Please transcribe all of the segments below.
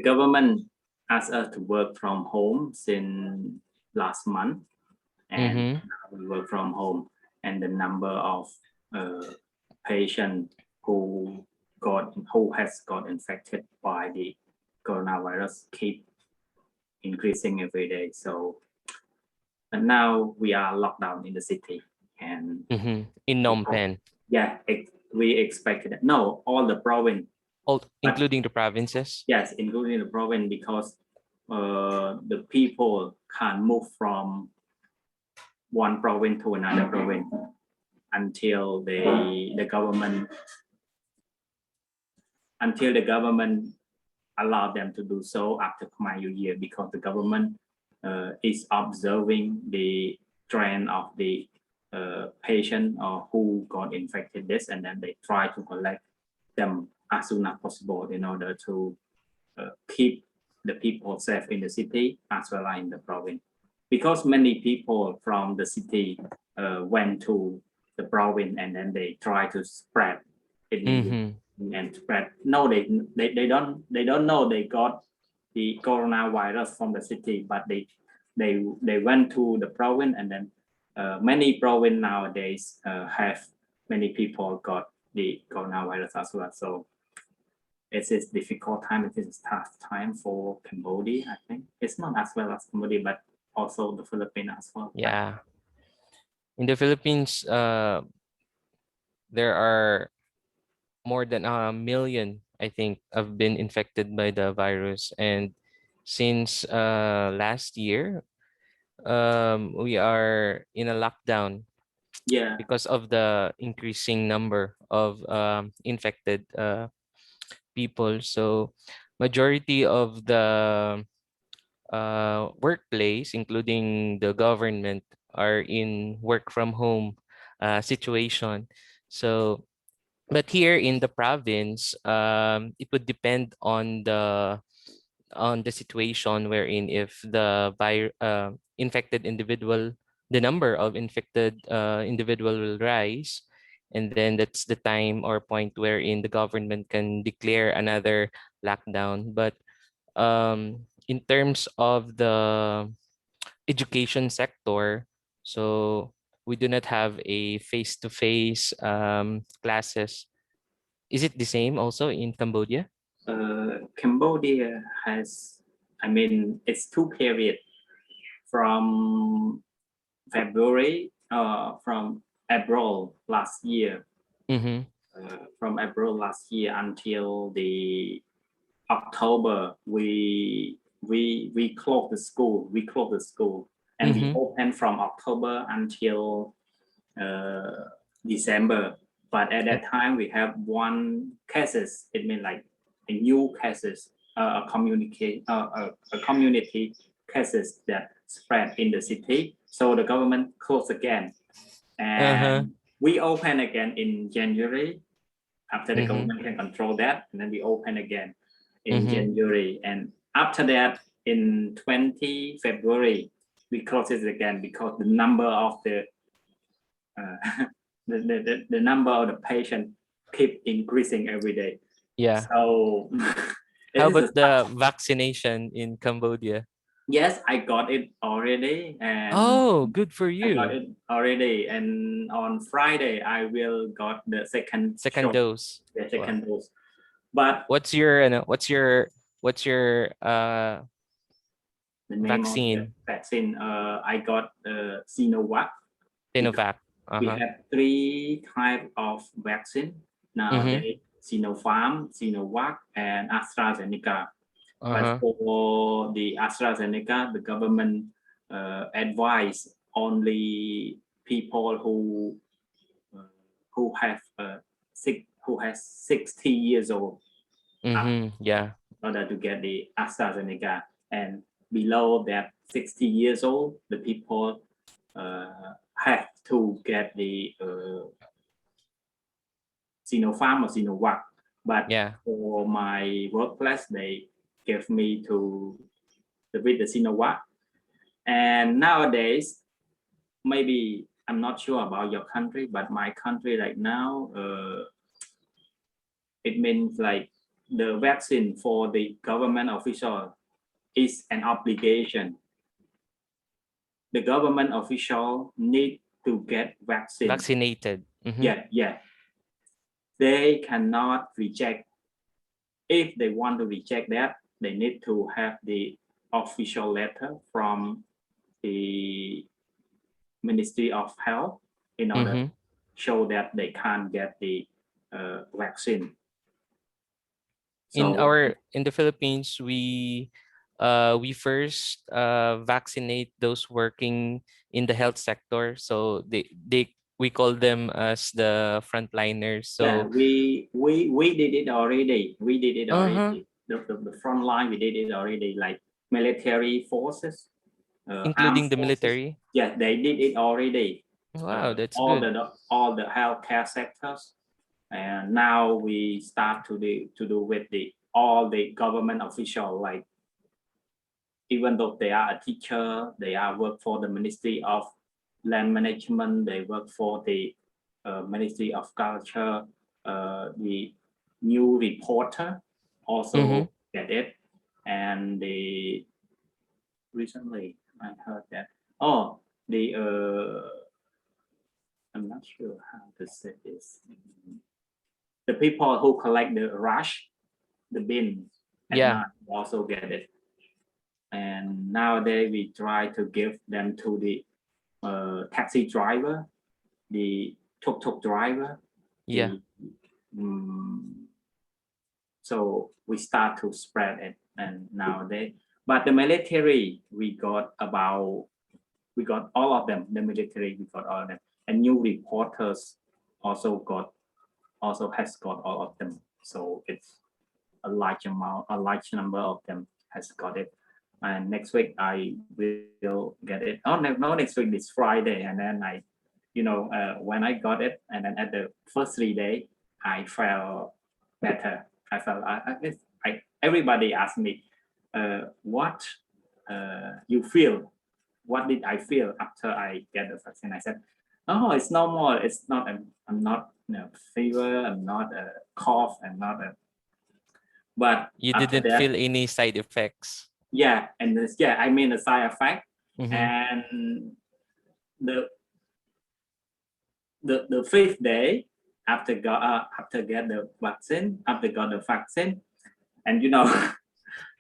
the government asked us to work from home since last month, and now we work from home, and the number of patients who has got infected by the coronavirus keep increasing every day. So, and now we are locked down in the city, and in Phnom Penh. Yeah, we expected it. No, all the province. All, including the provinces? Yes, including the province, because the people can't move from one province to another province until the government allow them to do so after Khmer New Year, because the government is observing the trend of the patient or who got infected this, and then they try to collect them as soon as possible in order to keep the people safe in the city as well as in the province, because many people from the city went to the province and then they try to spread it and spread. No, they don't know they got the coronavirus from the city, but they went to the province, and then many province nowadays have many people got the coronavirus as well. So it is difficult time. It is tough time for Cambodia. I think it's not as well as Cambodia, but also the Philippines as well. Yeah, in the Philippines, there are more than 1 million, I think, have been infected by the virus, and since last year, we are in a lockdown. Yeah, because of the increasing number of infected people. So majority of the workplace, including the government, are in work from home situation. So, but here in the province, it would depend on the situation wherein if the infected individual, the number of infected individual will rise, and then that's the time or point wherein the government can declare another lockdown. But in terms of the education sector, so we do not have a face-to-face classes. Is it the same also in Cambodia? Cambodia has, I mean, it's 2 periods from February, from April last year, until the October. We closed the school, and we opened from October until December. But at that time, we have 1 cases. It means like a new cases, a community cases that spread in the city. So the government closed again, and we open again in January after the government can control that, and then we open again in January, and after that in 20 February we close it again, because the number of the the number of the patient keep increasing every day. Yeah. So how about the vaccination in Cambodia? Yes, I got it already, and oh, good for you. I got it already, and on Friday I will got the second dose. The second dose. But what's your the name vaccine? Of the vaccine, I got Sinovac. Sinovac. We have 3 types of vaccine nowadays: Sinopharm, Sinovac, and AstraZeneca. But for the AstraZeneca, the government advise only people who have 60 years old. Yeah. In order to get the AstraZeneca, and below that 60 years old, the people have to get the Sinopharm or Sinovac. But for my workplace, they gave me with the Sinovac. And nowadays, maybe I'm not sure about your country, but my country right now, it means like the vaccine for the government official is an obligation. The government official need to get vaccine. Vaccinated. Yeah. They cannot reject. If they want to reject that, they need to have the official letter from the Ministry of Health in order to show that they can't get the vaccine. In So the Philippines, we first vaccinate those working in the health sector. So we call them as the frontliners. yeah, So we did it already. We did it already. uh-huh. The front line, we did it already, like military forces, armed Including the forces. military. Yeah, they did it already. Wow, that's all good. the healthcare sectors, and now we start to do with all the government official, like even though they are a teacher, they are work for the Ministry of Land Management, they work for the Ministry of Culture, the new reporter also get it, and the recently I heard that the I'm not sure how to say this. The people who collect the rush, the bin at night also get it. And nowadays we try to give them to the taxi driver, the tuk-tuk driver. Yeah. So we start to spread it, and nowadays, but the military, we got all of them. The military, we got all of them, and new reporters also has got all of them. So it's a large number of them has got it. And next week I will get it. Oh no, next week is Friday, and then when I got it, and then at the first 3 days I felt better. I felt everybody asked me what you feel. What did I feel after I get the vaccine? I said, oh, it's normal. It's not. I'm not fever. I'm not a cough. I'm not a. But you after didn't that, feel any side effects. yeah, and I mean a side effect, and the 5th day after get the vaccine, and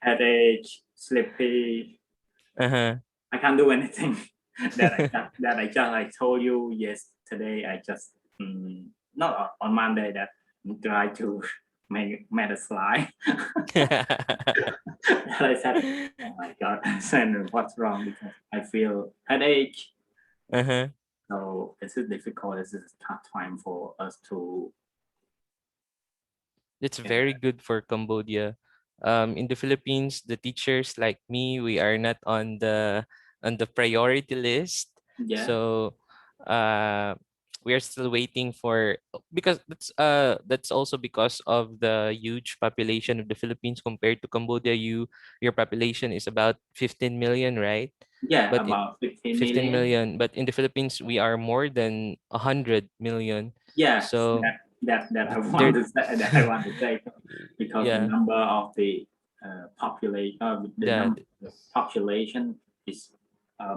headache, sleepy. I can't do anything. I told you yesterday. I just not on Monday that try to make a slide. I said, oh my God, what's wrong? Because I feel headache. So it's difficult. It's a tough time for us to. It's very good for Cambodia. In the Philippines, the teachers like me, we are not on the priority list. Yeah. So we are still waiting for, because that's also because of the huge population of the Philippines compared to Cambodia. Your population is about 15 million, right? Yeah, But about 15 million. But in the Philippines, we are more than 100 million. Yeah, So that I want to say. That I want to say because the number of the population, the population is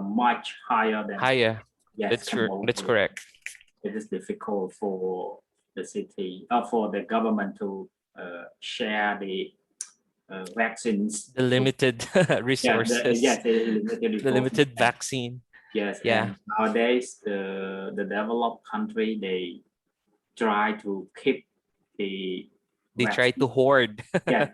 much higher than. Yes, that's correct. It is difficult for the city, for the government to share the vaccines. The limited resources. The limited vaccine. Yes, and nowadays the developed country, they try to keep the. They try to hoard. They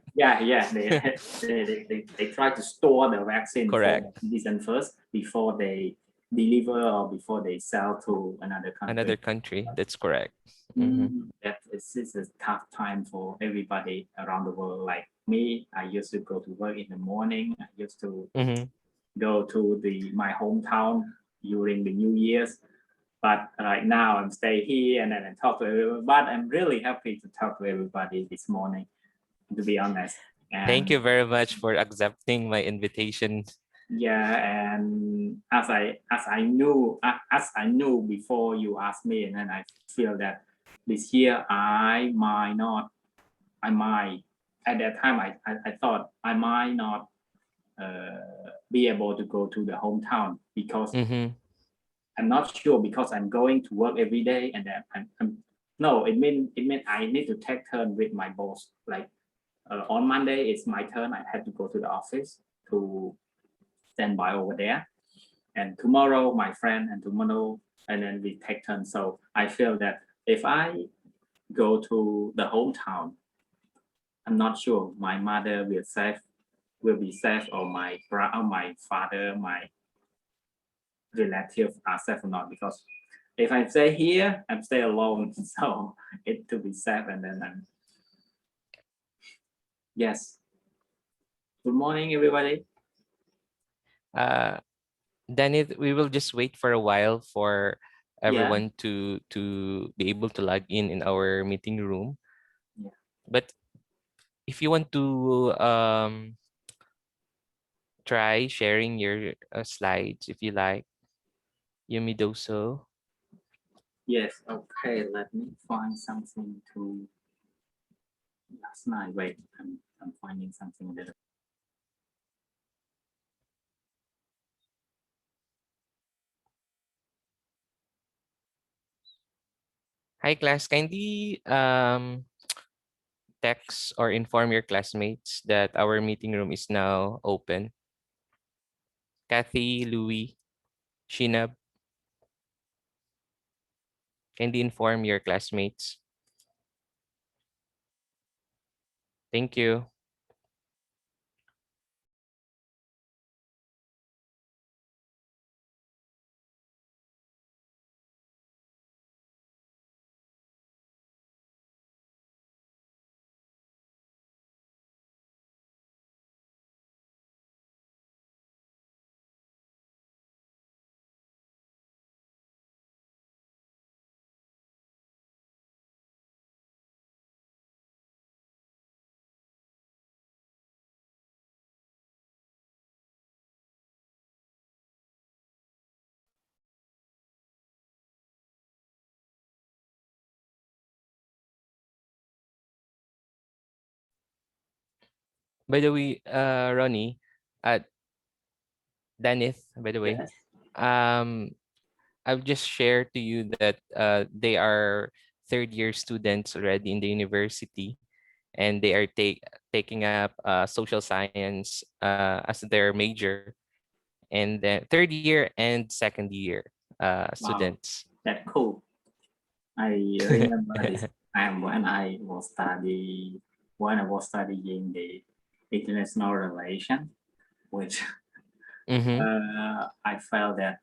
try to store the vaccine for citizen first before they deliver or before they sell to another country. That's correct. That is a tough time for everybody around the world. Like me, I used to go to work in the morning. I used to go to my hometown during the New Year's. But right now I'm stay here and then I talk to everyone. But I'm really happy to talk to everybody this morning, to be honest. And thank you very much for accepting my invitation. Yeah, and as I knew before you asked me, and then I feel that this year I might at that time I thought I might not be able to go to the hometown because I'm not sure because I'm going to work every day and then I'm no, it mean I need to take turn with my boss. Like on Monday it's my turn. I had to go to the office to stand by over there, and tomorrow my friend and tomorrow and then we take turn. So I feel that if I go to the hometown, I'm not sure my mother will be safe or my brother, my father, my relative are safe or not because if I stay here, I'm stay alone, so it to be safe and then yes. Good morning, everybody. Danny, we will just wait for a while for Yeah. everyone to be able to log in our meeting room. Yeah. But if you want to try sharing your slides, if you like, you may do so. Yes. Okay. Let me find something to last night. Wait, I'm finding something that. Hi class, kindly text or inform your classmates that our meeting room is now open. Kathy, Louis, Shinab, kindly inform your classmates. Thank you. By the way, Ronnie, Danith, by the way, Yes. um, I'll just share to you that they are third year students already in the university, and they are taking up social science as their major, and then third year and second year Wow. students. That's cool. I remember this time when I was studying the international relation, which Mm-hmm. I felt that,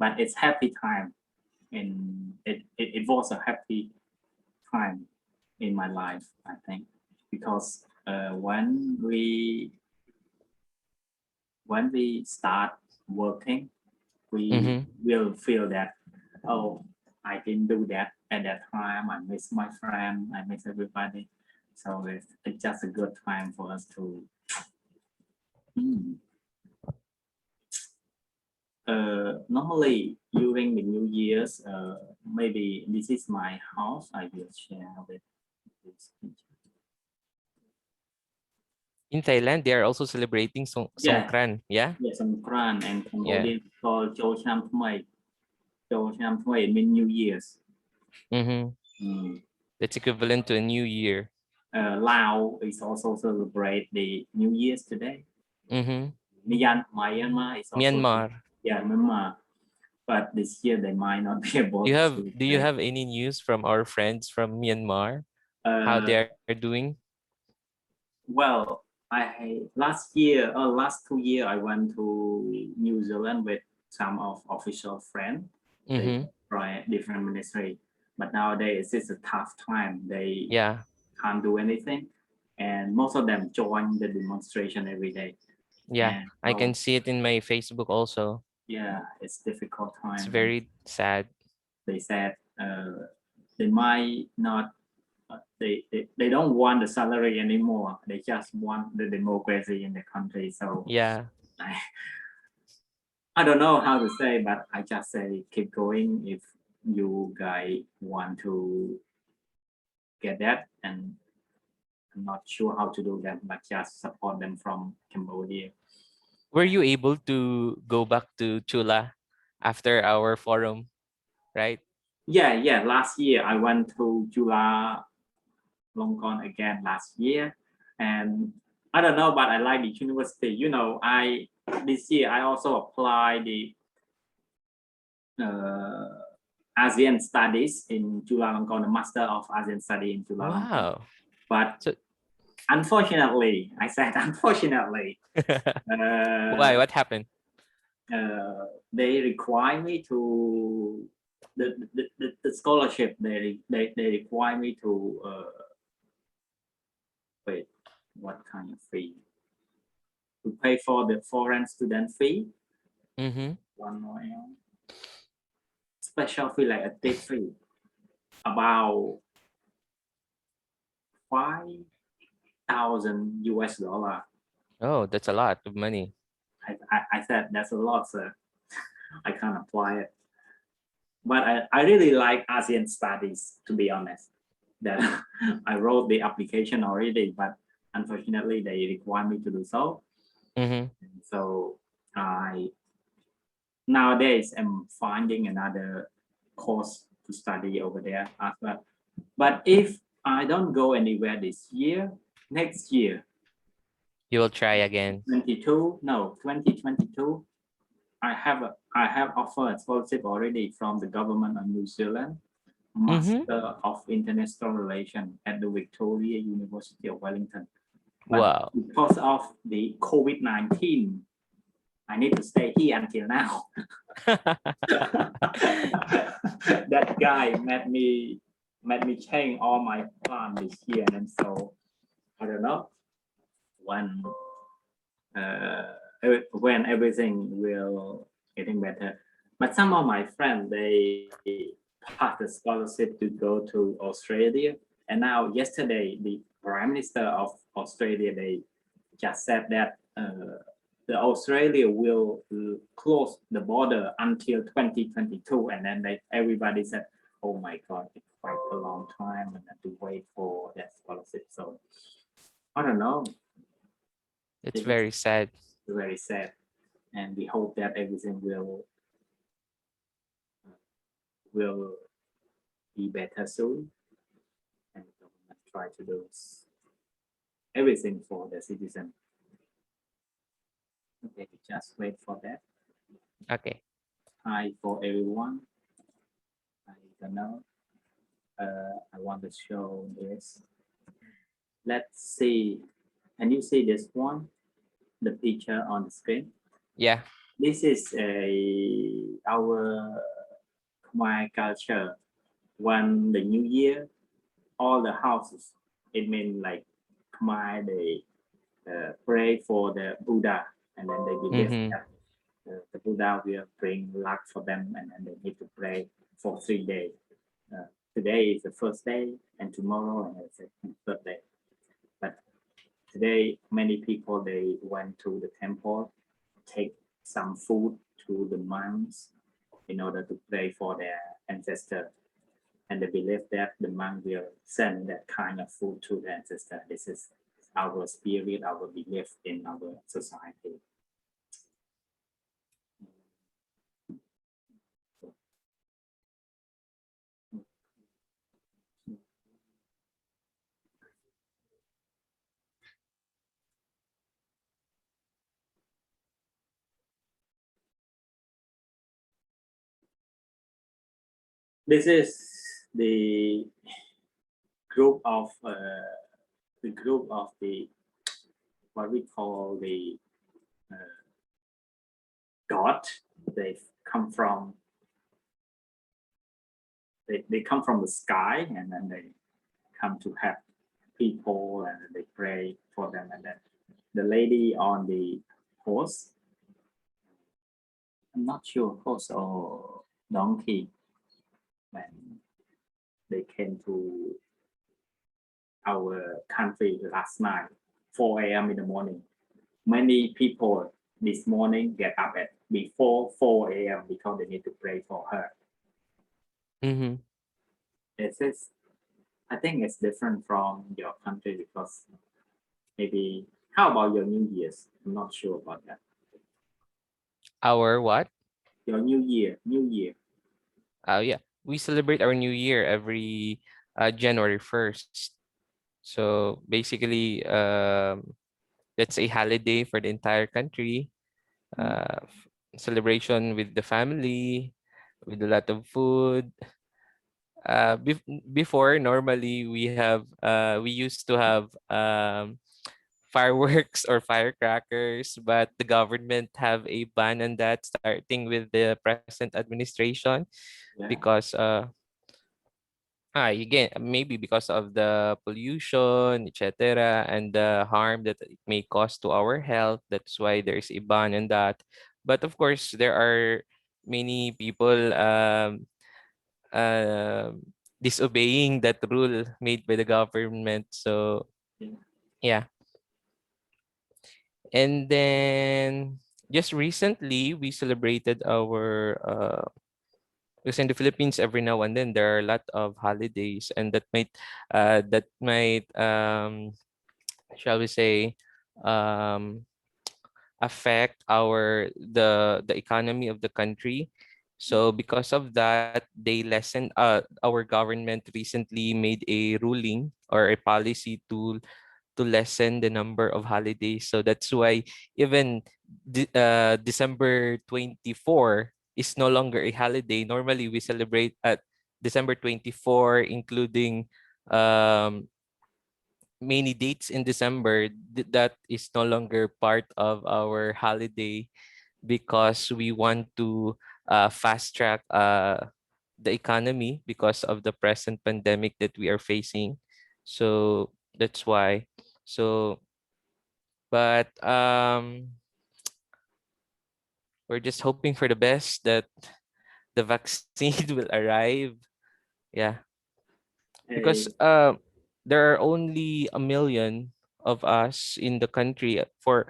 but it's happy time, and it was a happy time in my life, I think, because when we start working, we Mm-hmm. will feel that, oh, I didn't do that at that time. I miss my friend. I miss everybody. So it's just a good time for us to. Hmm. Normally during the New Year's, maybe this is my house. I will share with this picture. In Thailand, they are also celebrating Yeah, Songkran. Yeah. yeah, Songkran and Yeah. Cambodian called Chol Cham Thmai. Chol Cham Thmai mean New Year's. Mm-hmm. Mm. That's equivalent to a new year. Lao is also celebrate the New Year's today. Mm-hmm. Myanmar is also, Myanmar. yeah, Myanmar. But this year they might not be able to Do you celebrate. have any news from our friends from Myanmar? How Uh, they are doing? well, last 2 years I went to New Zealand with some of official friends. They Mm-hmm. try different ministry, but nowadays it's a tough time. They Yeah. can't do anything, and most of them join the demonstration every day. Yeah. And I can see it in my Facebook also. yeah, it's difficult It's time, and very sad. they said they might not. They don't want the salary anymore. They just want the democracy in the country. So Yeah. I, I don't know how to say, but I just say keep going if you guys want to get that. And I'm not sure how to do that, but just support them from Cambodia. Were you able to go back to Chula after our forum, right? Yeah. Last year I went to Chula Longkorn again last year, and I don't know, but I like the university. You know, this year I also applied the ASEAN Studies in Chulalongkorn, the Master of ASEAN Study in Chulalongkorn. Wow. But So unfortunately, I said unfortunately, why? What happened? they require me to the scholarship. They require me to wait, what kind of fee? To pay for the foreign student fee. Mm-hmm. One more special fee, like a tip fee, about $5,000. Oh, that's a lot of money. I said that's a lot, sir. I can't apply it. But I really like ASEAN studies, to be honest. That I wrote the application already, but unfortunately they require me to do so. Mm-hmm. So I nowadays am finding another course to study over there as well. But if I don't go anywhere this year, next year, You will try again. 2022, I have offered scholarship already from the government of New Zealand, Master of International Relations at the Victoria University of Wellington. But Wow. because of the COVID-19, I need to stay here until now. That guy made me change all my plan this year, and so I don't know when everything will getting better. But some of my friends they passed the scholarship to go to Australia, and now yesterday the Prime Minister of Australia they just said that the Australia will close the border until 2022, and then everybody said, "Oh my God, it's quite a long time, and have to wait for that scholarship." So I don't know. It's very sad. Very sad, and we hope that everything will be better soon, and the government try to do everything for the citizen. Okay, just wait for that. Okay. Hi for everyone. I don't know. I want to show this. Let's see. Can you see this one? The picture on the screen. Yeah. This is our Khmer culture. When the New Year, all the houses, it means like Khmer, they pray for the Buddha, and then they believe that the Buddha will bring luck for them, and then they need to pray for 3 days. Today is the first day, and tomorrow and the third day. But today, many people they went to the temple, take some food to the monks in order to pray for their ancestor, and they believe that the monk will send that kind of food to the ancestor. This is our spirit, our belief in our society. This is the group of what we call the God. They come from they come from the sky, and then they come to help people, and they pray for them. And then the lady on the horse, I'm not sure, horse or donkey, when they came to our country last night, 4 a.m. in the morning. Many people this morning get up at before 4 a.m. because they need to pray for her. This is, I think it's different from your country because maybe how about your New Year's? I'm not sure about that. Our what? Your New Year, New Year. Yeah, we celebrate our New Year every January 1st. So basically, that's a holiday for the entire country. Mm. Celebration with the family, with a lot of food. Before, normally we used to have fireworks or firecrackers, but the government have a ban on that starting with the present administration Yeah, because again, maybe because of the pollution, etc., and the harm that it may cause to our health. That's why there's a ban on that. But of course, there are many people um disobeying that rule made by the government. So yeah, yeah. And then just recently we celebrated our because in the Philippines every now and then there are a lot of holidays, and that might shall we say um affect the economy of the country. So because of that, they lessened our government recently made a ruling or a policy to lessen the number of holidays. So that's why even December 24 is no longer a holiday. Normally we celebrate at December 24, including um, many dates in December. That is no longer part of our holiday because we want to fast track the economy because of the present pandemic that we are facing. So that's why. So but we're just hoping for the best that the vaccine will arrive. Yeah, because hey, there are only a million of us in the country. For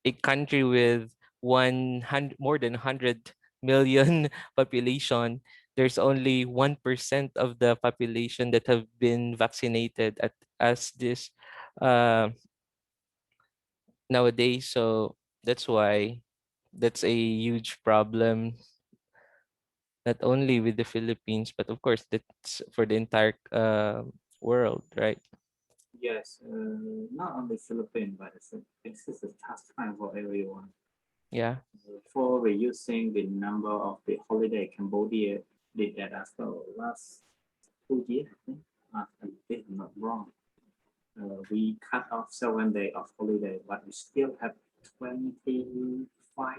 a country with 100 more than 100 million population, there's only 1% of the population that have been vaccinated at as this uh, nowadays. So that's why that's a huge problem, not only with the Philippines, but of course that's for the entire world, right? yes, not only Philippines, but it's just a tough time for everyone. Yeah. For reducing the number of the holiday, Cambodia did that as well last 2 years, I think. If I'm not wrong. We cut off 7 days of holiday, but we still have 25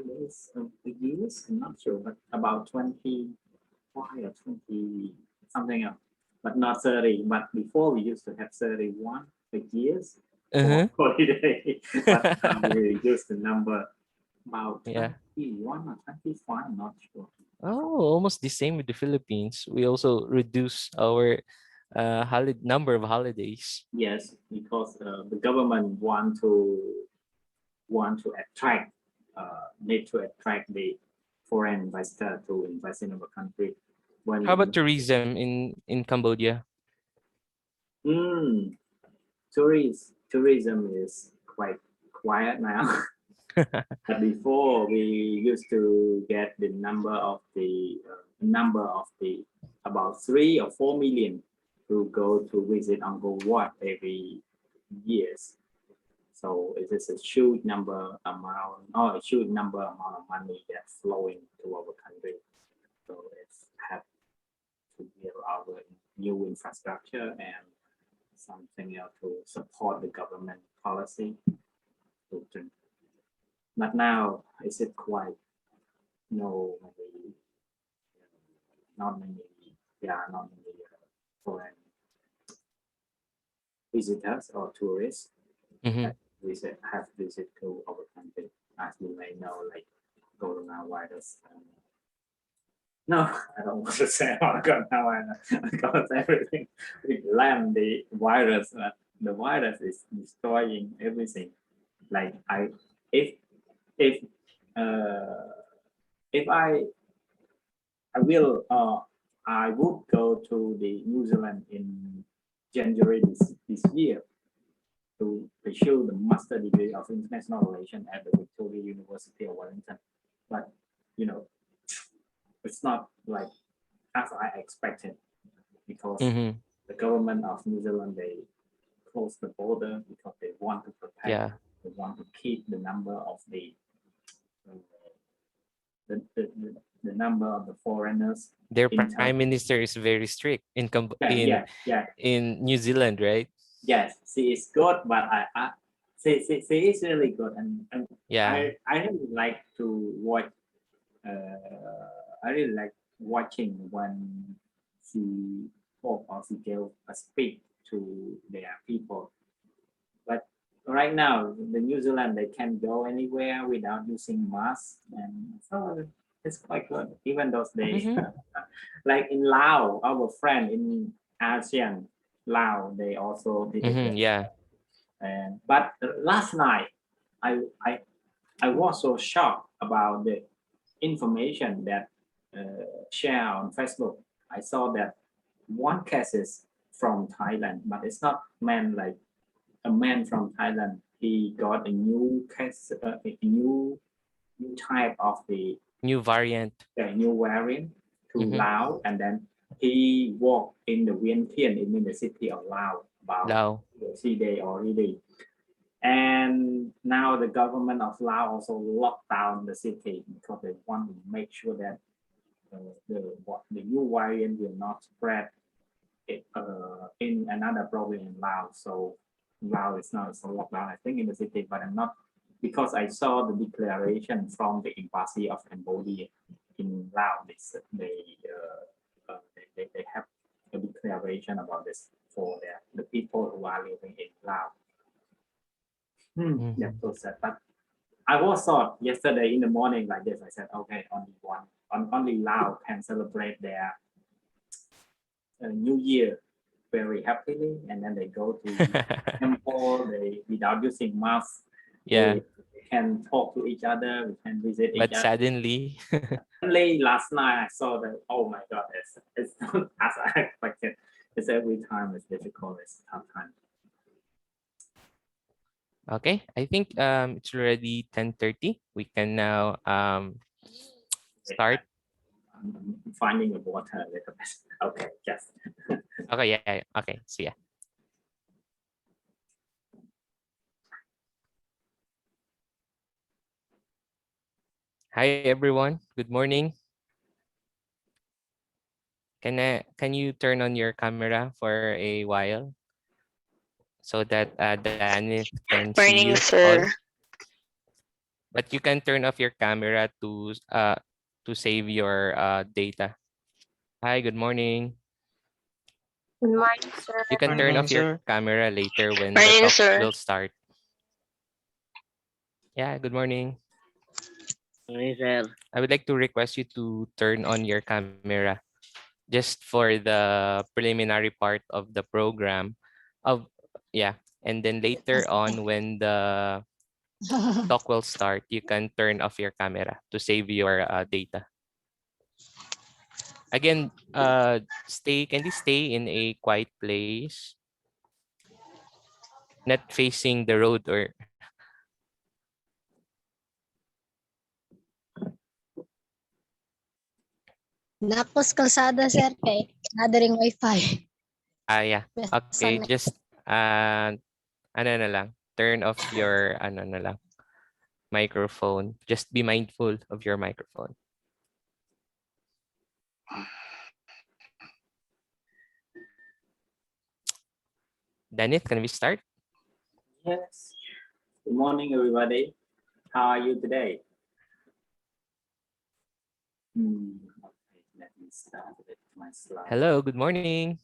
days of the years. I'm not sure, but about 25 or 20 something else, but not 30. But before we used to have 31 years for Uh-huh. holiday, but now we reduce the number about Yeah. 21 or 25, not sure. Oh, almost the same with the Philippines. We also reduce our number of holidays. Yes, because the government want to attract need to attract the foreign investor to invest in our country. When How the about tourism in Cambodia? mm, tourism is quite quiet now. But before we used to get the number of the about 3 or 4 million who go to visit Angkor Wat every years. So it is a huge number amount, or a huge number amount of money that's flowing to our country. So it's have to build our new infrastructure and something else to support the government policy. But now is it quite no maybe not many not many foreign visitors or tourists Mm-hmm. that visit to our country, as you may know, like coronavirus. No, I don't want to say about coronavirus because everything we blame the virus, but the virus is destroying everything. Like if if uh, if I will I would go to the New Zealand in January this year to pursue the master degree of international relations at the Victoria University of Wellington. But you know, it's not like as I expected because Mm-hmm. the government of New Zealand they close the border because they want to protect, Yeah. they want to keep the number of uh, the number of the foreigners Their in prime minister is very strict in yeah, in New Zealand, right? yes, she is good, but she is really good, and Yeah. I really like to watch. I really like watching when she talk or she gave a speech to their people. But right now, the New Zealand they can go anywhere without using mask, and so it's quite good. Even though they Mm-hmm. like in Laos, our friend in ASEAN, Laos, they also did it. Mm-hmm. Yeah. And but last night, I I I was so shocked about the information that shared on Facebook. I saw that one case is from Thailand, but it's not man like a man from Thailand. He got a new case, a new type of New variant. the new variant to Mm-hmm. Laos, and then he walked in the Vientiane in the city of Laos about Lao. 3 days already. And now the government of Laos also locked down the city because they want to make sure that the new variant will not spread in another province in Laos. So Laos is now so locked down, I think, in the city, but I'm not because I saw the declaration from the embassy of Cambodia in Laos. They have a declaration about this for the people who are living in Laos. Mm-hmm. That's so sad. But I was thought yesterday in the morning like this. I said, okay, only Laos can celebrate their New Year very happily, and then they go to temple. They without using mask. Yeah. They can talk to each other. We can visit each But other. suddenly, Only last night I saw that. Oh my God, it's not as I expected. It's every time it's difficult. It's tough time. okay, I think it's already 10:30. We can now start. I'm finding the water a little bit. Okay, just Okay, yeah, yeah. Okay, see ya. Hi everyone. Good morning. Can you turn on your camera for a while so that Danith can see you Morning, all? sir. But you can turn off your camera to save your data. Hi, good morning. Good morning, sir. You can turn Morning, off your sir. camera later when the Morning, talk sir. will start. Yeah, good morning. Morning, sir. I would like to request you to turn on your camera just for the preliminary part of the program of yeah, and then later on when the talk will start, you can turn off your camera to save your data. Again, can you stay in a quiet place, not facing the road or Napos kalsada, sir, kay nadaring wifi. yeah. Okay, Besan na. just ano na lang, turn off your ano na lang, microphone. Just be mindful of your microphone. Danith, can we start? yes. Good morning, everybody. How are you today? Okay, let me start with my slide. Hello, good morning.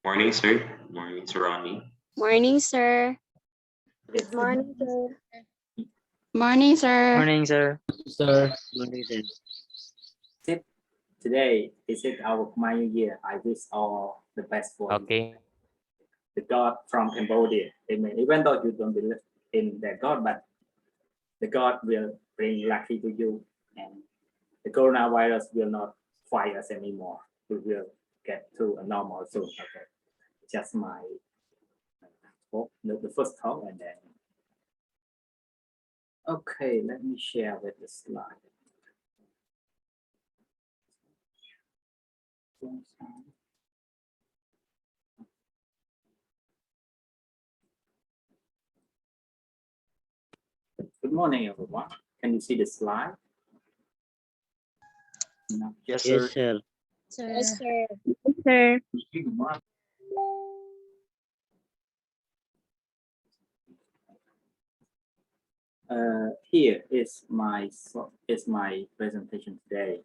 Morning, sir. Morning, Sir Ronnie. Morning, sir. Good morning, sir. Morning, sir. Morning, sir. Sir. Morning, sir. Today is it our Khmer New Year. I wish all the best for you. Okay. The God from Cambodia. Amen. Even though you don't believe in that God, but the God will bring lucky to you, and the coronavirus will not fight us anymore. We will get to a normal soon. Okay. just my talk, the first talk, and then. Okay, let me share with the slide. Good morning, everyone. Can you see the slide? No. Yes, sir. Sir. sir. Sir. Here is my presentation today,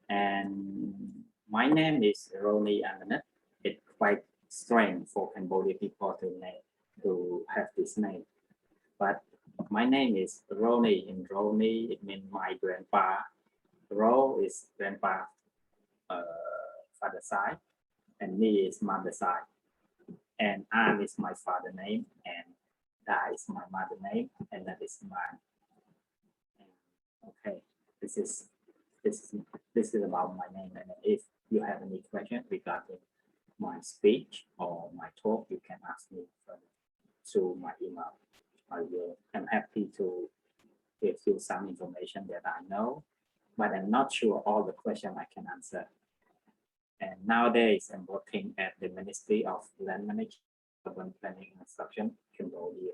and my name is Roni Ananet. It's quite strange for Cambodian people to have this name, but my name is Roni. In Roni, it means my grandpa. Ro is grandpa, father side, and me is mother side, and An is my father name, and Da is my mother name, and that is mine. Okay, this is about my name, and if you have any question regarding my speech or my talk, you can ask me through my email. I'm happy to give you some information that I know, but I'm not sure all the question I can answer. And nowadays, I'm working at the Ministry of Land Management, Urban Planning and Construction, Cambodia.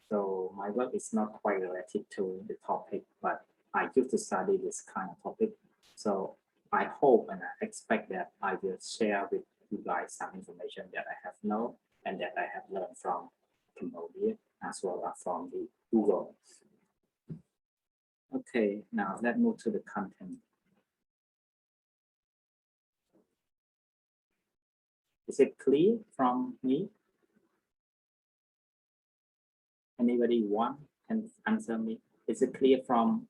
So my work is not quite related to the topic, but I used to study this kind of topic. So I hope and I expect that I will share with you guys some information that I have known and that I have learned from Cambodia as well as from the Google. Okay, now let's move to the content. Is it clear from me? Anybody can answer me? Is it clear from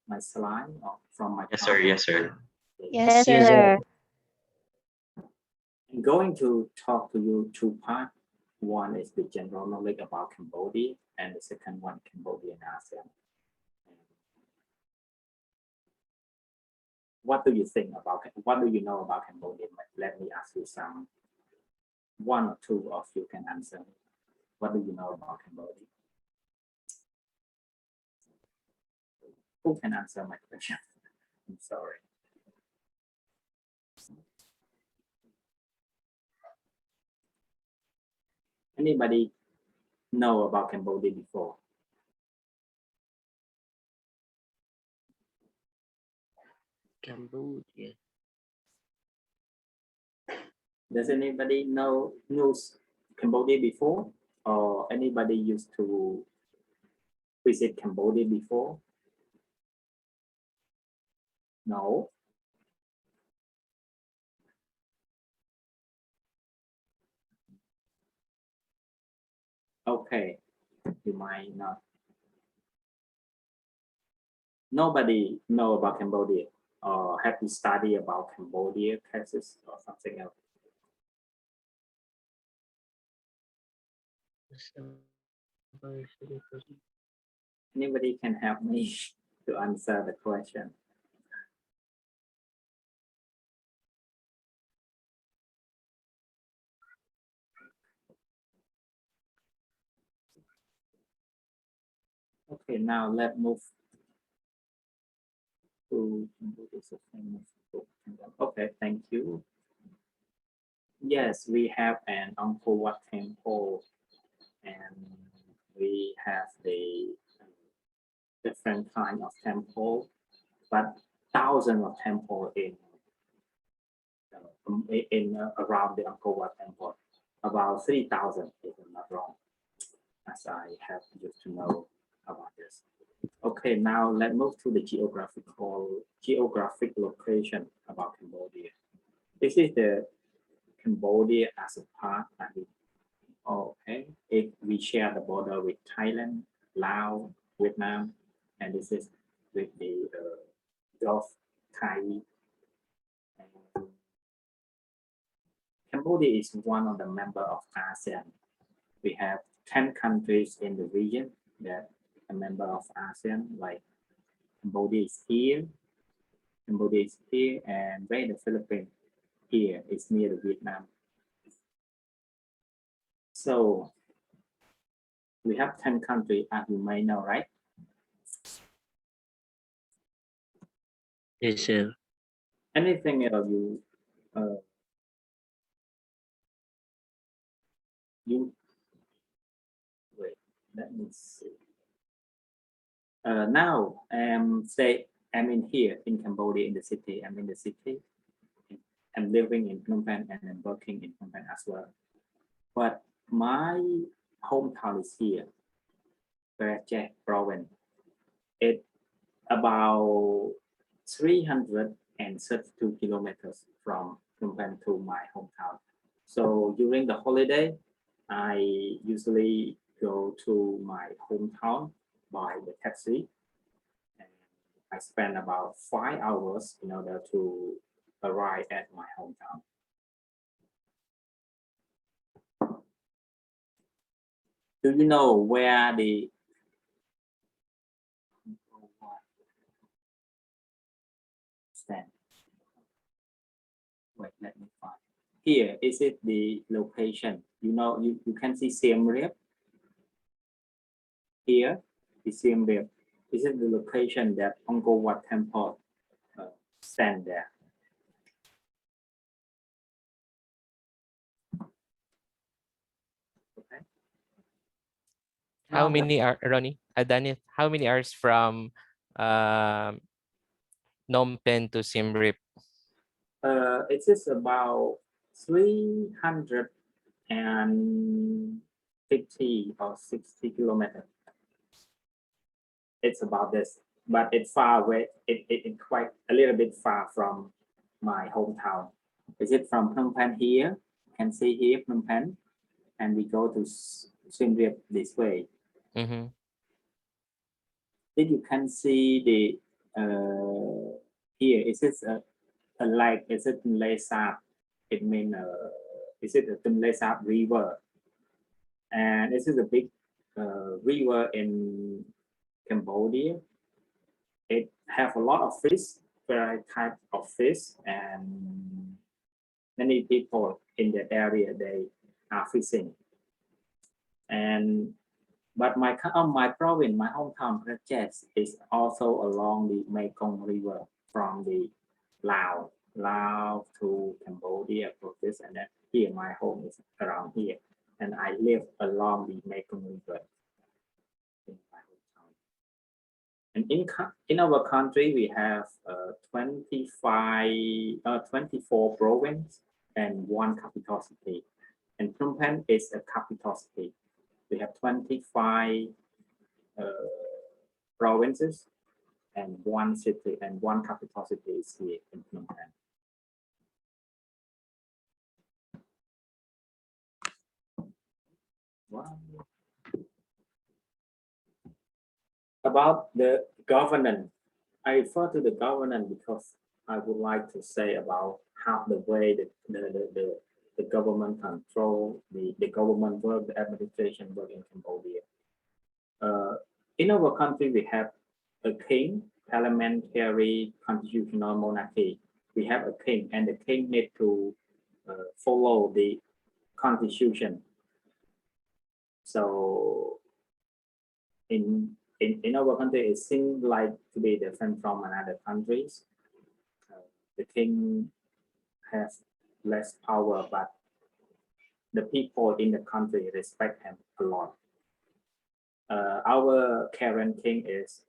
my slide or from my Yes, sir. Yes, sir. Yes, Yes, sir. I'm going to talk to you two parts. One is the general knowledge about Cambodia, and the second one, Cambodia and ASEAN. What do you think about it? What do you know about Cambodia? Let me ask you some. One or two of you can answer me. What do you know about Cambodia? Who can answer my question? I'm sorry. Anybody know about Cambodia before? Cambodia. Does anybody knows Cambodia before, or anybody used to visit Cambodia before? No. Okay, you might not. Nobody know about Cambodia, or have you studied about Cambodia cases or something else? Anybody can help me to answer the question? Okay, now let's move to Cambodia's famous book. Okay, thank you. Yes, we have an Angkor Wat temple, and we have the different kind of temple, but thousands of temple around the Angkor Wat temple, about 3,000 if I'm not wrong, as I have used to know about this. Okay, now let's move to the geographic location about Cambodia. This is the Cambodia as a part. Okay, if we share the border with Thailand, Laos, Vietnam, and this is with the Gulf Thai. Cambodia is one of the members of ASEAN. We have 10 countries in the region that are a member of ASEAN, like Cambodia is here, and where the Philippines here is near the Vietnam. So we have 10 countries, as you may know, right? Yes, sir. Anything else you wait, let me see. Now say I'm in here in Cambodia in the city. I'm in the city. I'm living in Phnom Penh and I'm working in Phnom Penh as well. But my hometown is here, Phraya province. It's about 332 kilometers from Phnom Penh to my hometown. So during the holiday, I usually go to my hometown by the taxi. And I spend about 5 hours in order to arrive at my hometown. Do you know where the stand? Wait, let me find. Here is it the location. You know, you can see Siem Reap. Here is Siem Reap. This is the location that Angkor Wat Temple stand there. Okay. How Now many are Ronnie? Daniel, how many hours from Phnom Penh to Siem Reap? It is about 350 or 60 kilometers. It's about this, but it's far away. It quite a little bit far from my hometown. Is it from Phnom Penh here? You can see here Phnom Penh, and we go to Siem Reap this way. Mm-hmm. Then you can see the here. Is it a lake? Is it Tumle Sap? It means is it a Tumle Sap river? And this is a big river in Cambodia. It have a lot of fish, variety type of fish, and many people in that area they are fishing. And but my province, my hometown, Phraya, is also along the Mekong River from the Laos to Cambodia for this, and then here my home is around here, and I live along the Mekong River in my hometown. And in our country, we have 24 provinces and 1 capital city. And Phnom Penh is a capital city. We have 25 provinces and 1 city, and 1 capital city is here in Phnom Penh. Wow. About the governance, I refer to the governance because I would like to say about how the way the government control, the government work, the administration work in Cambodia. In our country, we have a king, parliamentary constitutional monarchy. We have a king, and the king need to follow the constitution. So in our country, it seems like to be different from another countries. The king has less power, but the people in the country respect him a lot. Our current king is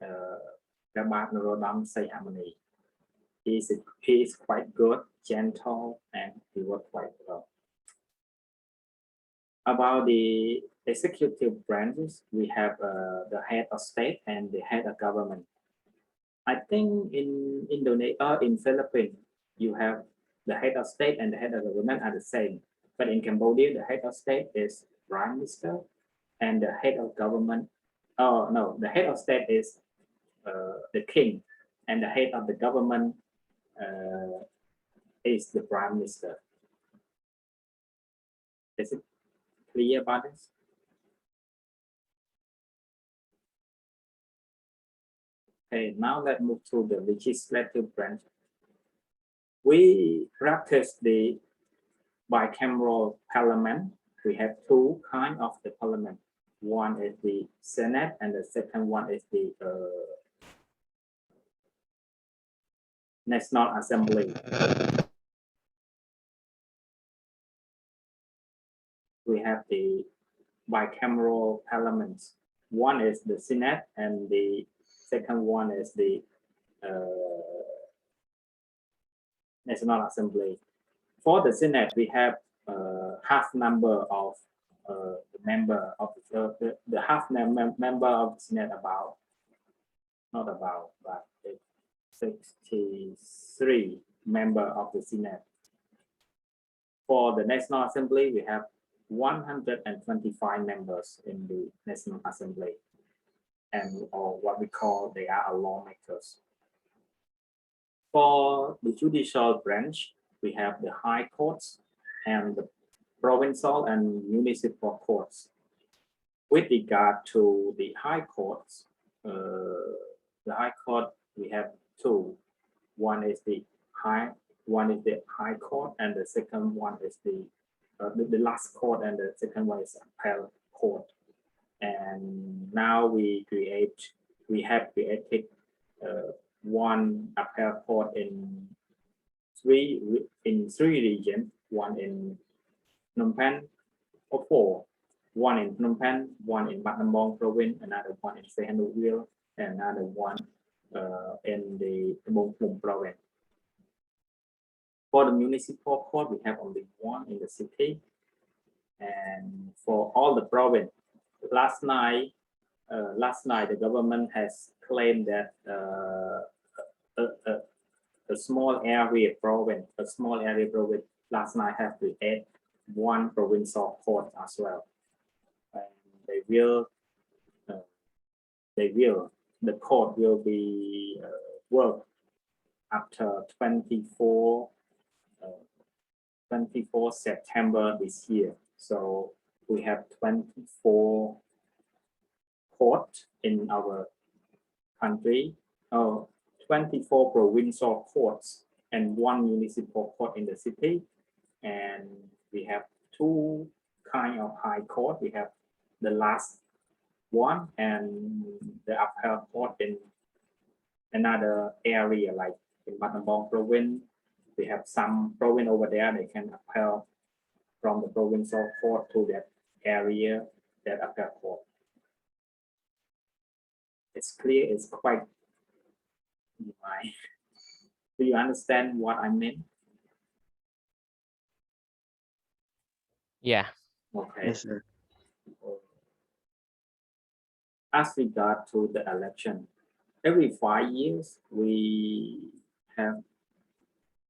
Gabat Norodom Sayhamani. He is quite good, gentle, and he works quite well. About the executive branches, we have the head of state and the head of government. I think in Indonesia, in Philippines, you have the head of state and the head of government are the same. But in Cambodia, the head of state is prime minister, and the head of government, oh no, the head of state is the king, and the head of the government is the prime minister. Is it clear about this? Okay, now let's move to the legislative branch. We practice the bicameral parliament we have two kinds of the parliament. One is the Senate, and the second one is the National Assembly. We have the bicameral parliaments. One is the Senate, and the second one is the National Assembly. For the Senate, we have half number of the member of the half member of the Senate, about not about, but 63 member of the Senate. For the National Assembly, we have 125 members in the National Assembly, and or what we call they are lawmakers. For the judicial branch, we have the high courts and the provincial and municipal courts. With regard to the high courts, we have two. One is the high court, and the second one is the last court, and the second one is appellate court. And now we have created one appellate court in three regions. One in Phnom Penh, or four. One in Phnom Penh, one in Battambang province, another one in Sihanoukville, and another one in the Bông Phum province. For the municipal court, we have only one in the city. And for all the province, last night the government has claimed that a small area province last night have to add one provincial court as well. And the court will be work after 24 September this year. So we have 24 courts in our country, 24 provincial courts and one municipal court in the city. And we have two kind of high court. We have the last one and the appellate court in another area, like in Battambang province. We have some province over there, they can appel from the provincial court to that area, that appellate court. It's clear, it's quite. Do you understand what I mean? Yeah. Okay. Yes, sir. As regard to the election, every 5 years we have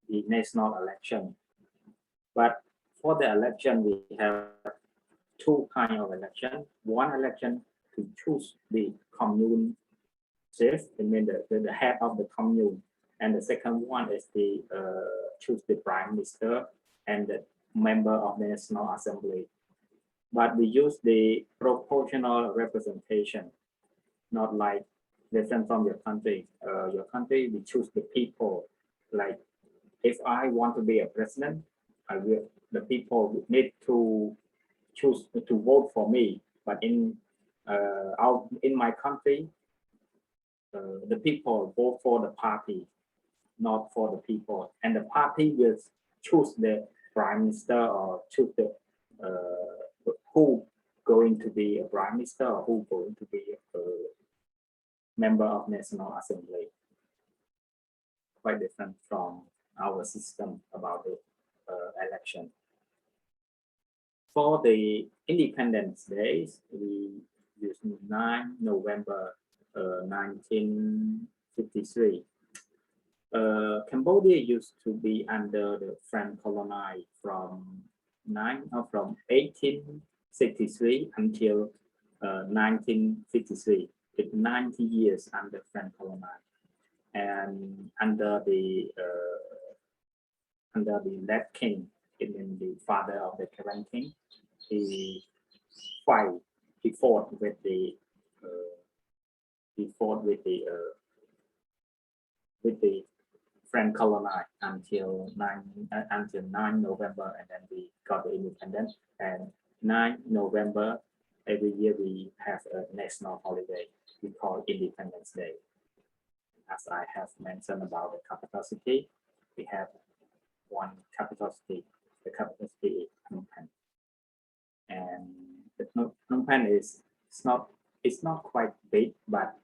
the national election. But for the election, we have two kinds of election. One election to choose the commune chief, I mean the head of the commune, and the second one is the choose the prime minister and the member of the National Assembly. But we use the proportional representation, not like different from your country. Your country, we choose the people. Like if I want to be a president, the people need to choose to vote for me. But in my country, the people vote for the party, not for the people, and the party will choose the prime minister or choose the who going to be a prime minister or who going to be a member of National Assembly. Quite different from our system about the election. For the Independence Days, we use 9 November 1953. Cambodia used to be under the French colony from 1863 until 1953. It's 90 years under French colony, and under the late king, in the father of the current king, he fought with the French colony until 9 November, and then we got the independence. And 9 November, every year we have a national holiday. We call Independence Day. As I have mentioned about the capital city, we have one capital city. The capital city is Phnom Penh. And the Phnom Penh is it's not quite big, but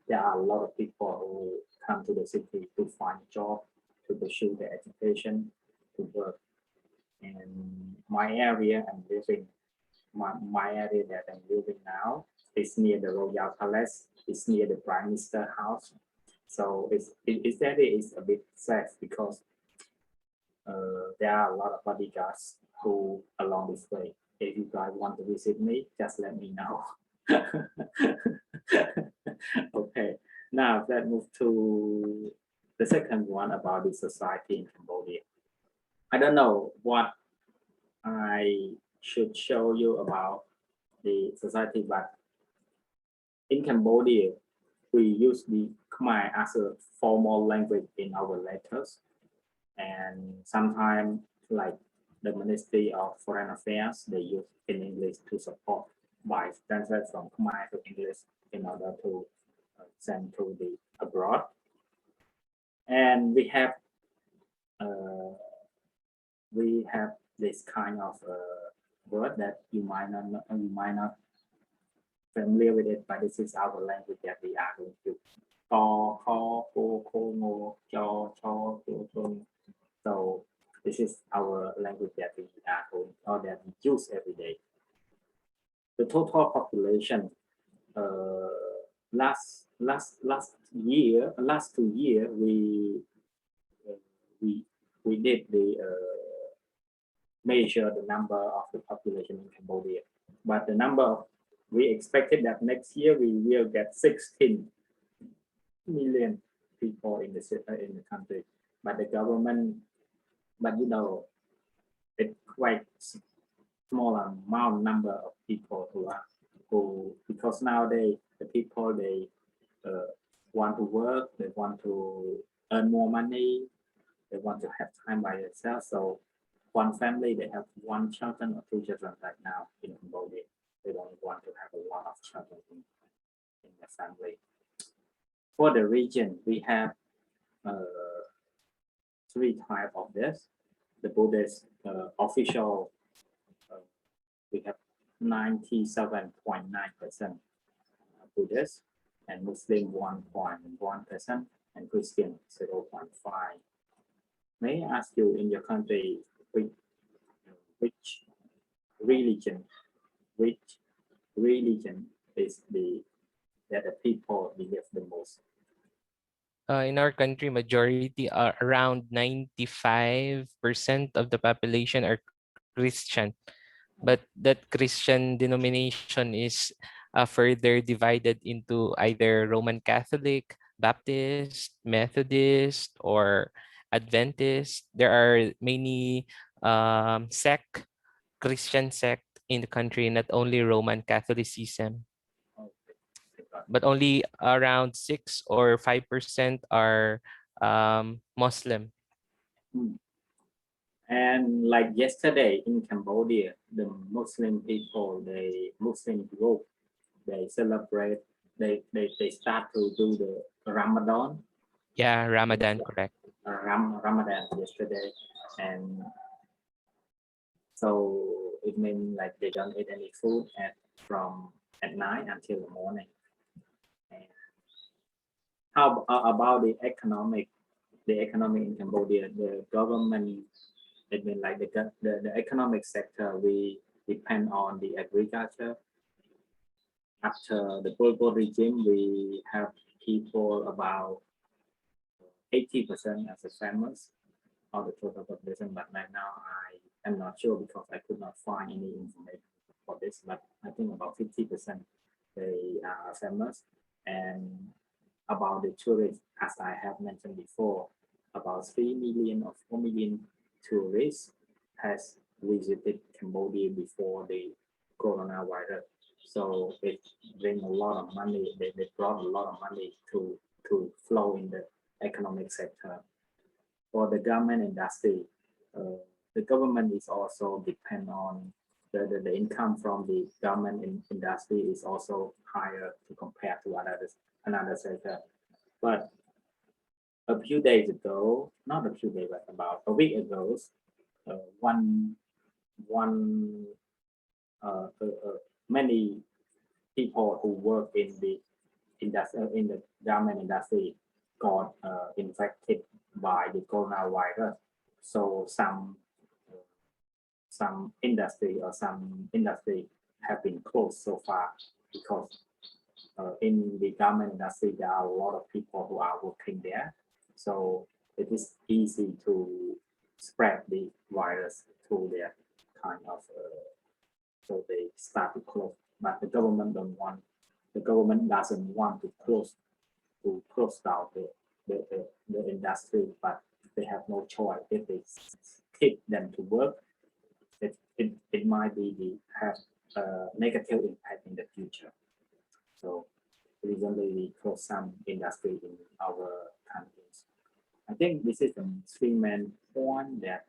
there are a lot of people who come to the city to find a job, to pursue their education, to work. And my area I'm living, my area that I'm living now is near the Royal Palace. It's near the Prime Minister house. So it's that is a bit sad because there are a lot of bodyguards who along this way. If you guys want to visit me, just let me know. Okay, now let's move to the second one about the society in Cambodia. I don't know what I should show you about the society, but in Cambodia, we use the Khmer as a formal language in our letters. And sometimes, like the Ministry of Foreign Affairs, they use in English to support by translate from Khmer to English in order to send to the abroad. And we have this kind of word that you might not familiar with it, but this is our language that we are going to. So this is our language that we are going or that we use every day. The total population last 2 years we did the measure the number of the population in Cambodia, but the number we expected that next year we will get 16 million people in the country, but the government, but you know, it's quite small amount number of people who because nowadays the people they want to work, they want to earn more money, they want to have time by themselves. So one family they have one children or 2 children right now in Cambodia. They don't want to have a lot of children in the family. For the region, we have 3 types of this. The Buddhist official, we have 97.9% Buddhist, and Muslim 1.1%, and Christian 0.5%. May I ask you in your country which religion is that the people believe the most? In our country, majority are around 95% of the population are Christian, but that Christian denomination is further divided into either Roman Catholic, Baptist, Methodist, or Adventist. There are many Christian sect in the country, not only Roman Catholicism, but only around 6 or 5% are Muslim. And like yesterday in Cambodia, the Muslim people, Muslim group, they celebrate, they start to do the Ramadan. Yeah, Ramadan, correct. Ramadan yesterday, and so it means like they don't eat any food from at night until the morning. And how about the economic in Cambodia? The government, it means like the economic sector, we depend on the agriculture. After the Pol Pot regime, we have people about 80% as a farmers of the total population, but right now I am not sure because I could not find any information for this, but I think about 50% they are farmers. And about the tourists, as I have mentioned before, about 3 million or 4 million tourists has visited Cambodia before the coronavirus. So it brings a lot of money. They brought a lot of money to flow in the economic sector. For the garment industry, the government is also depend on the income from the government industry is also higher to compare to another sector. But a few days ago, not a few days, but about a week ago, one many people who work in the industry, in the garment industry, got infected by the coronavirus. So some industry have been closed so far because in the garment industry there are a lot of people who are working there. So it is easy to spread the virus through their kind of so they start to close. But the government doesn't want to close down the industry, but they have no choice. If they keep them to work, it might have a negative impact in the future. So recently we closed some industry in our countries. I think this is the three main point that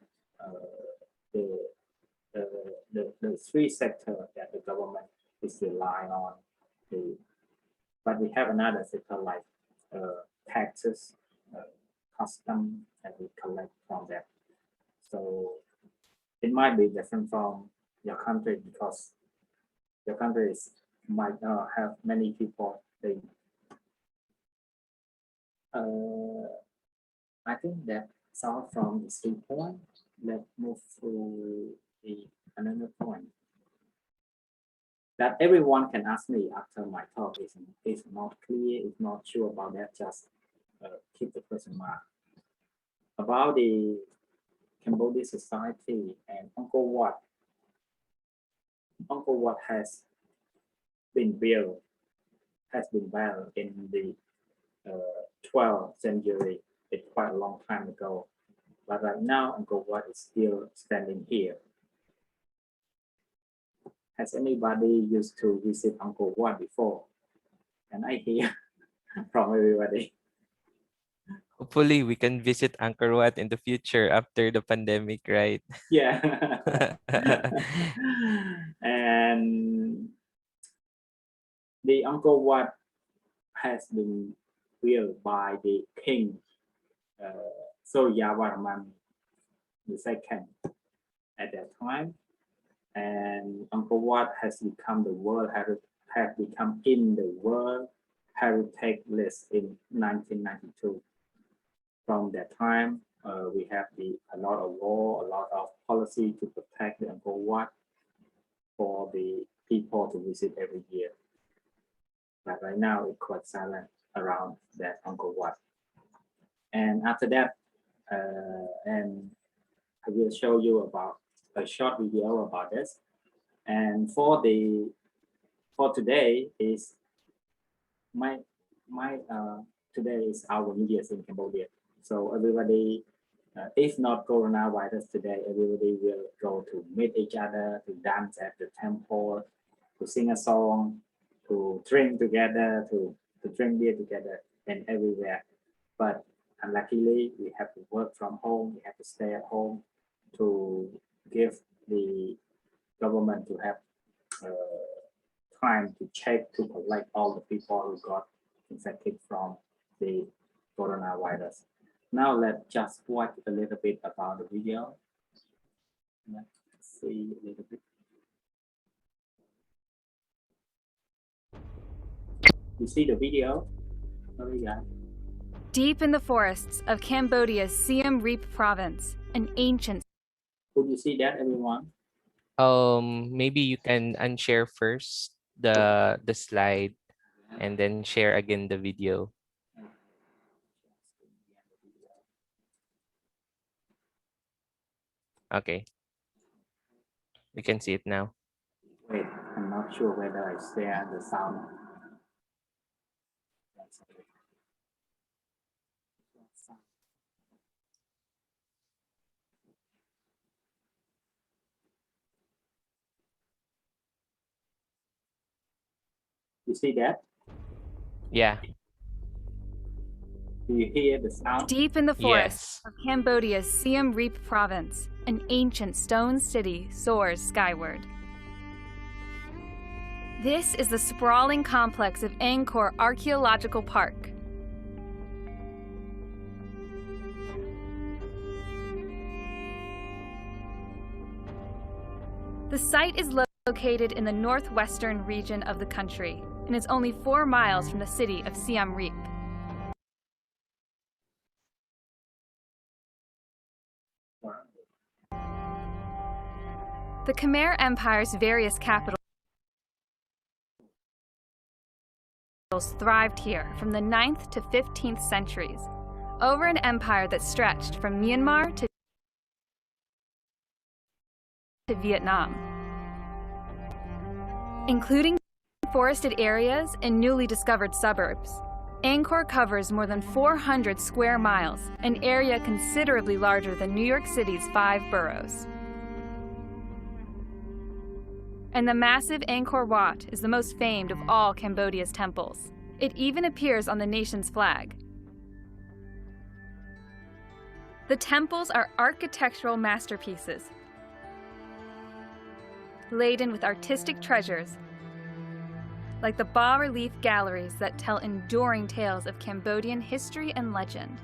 the three sector that the government is relying on. But we have another sector like taxes, custom that we collect from that. So it might be different from your country because your country might have many people. I think that's all from the 3 point. Let's move to another point that everyone can ask me after my talk is not clear, is not sure about that. Just keep the question mark about the Cambodian society and Angkor Wat. Angkor Wat has been built in the 12th century. It's quite a long time ago, but right now Angkor Wat is still standing here. Has anybody used to visit Angkor Wat before? And I hear from everybody. Hopefully, we can visit Angkor Wat in the future after the pandemic, right? Yeah. And the Angkor Wat has been built by the king Soyavarman II at that time, and Angkor Wat has become in the World Heritage List in 1992. From that time, we have a lot of law, a lot of policy to protect the Angkor Wat for the people to visit every year. But right now, it's quite silent around that Angkor Wat. And after that, and I will show you about a short video about this. And for today is today is our New Year's in Cambodia. So everybody, if not coronavirus today, everybody will go to meet each other, to dance at the temple, to sing a song, to drink together, to drink beer together, and everywhere. But unluckily, we have to work from home. We have to stay at home to give the government to have time to check, to collect all the people who got infected from the coronavirus. Now let's just watch a little bit about the video. Let's see a little bit. You see the video? Sorry, guys. Deep in the forests of Cambodia's Siem Reap province, an ancient... Could you see that, everyone? Maybe you can unshare first the slide and then share again the video. Okay. We can see it now. Wait, I'm not sure whether I share the sound. You see that? Yeah. Do you hear the sound? Deep in the forests Yes. of Cambodia's Siem Reap province, an ancient stone city soars skyward. This is the sprawling complex of Angkor Archaeological Park. The site is located in the northwestern region of the country and is only 4 miles from the city of Siem Reap. The Khmer Empire's various capitals thrived here from the 9th to 15th centuries, over an empire that stretched from Myanmar to Vietnam. Including forested areas and newly discovered suburbs, Angkor covers more than 400 square miles, an area considerably larger than New York City's 5 boroughs. And the massive Angkor Wat is the most famed of all Cambodia's temples. It even appears on the nation's flag. The temples are architectural masterpieces, laden with artistic treasures, like the bas-relief galleries that tell enduring tales of Cambodian history and legend.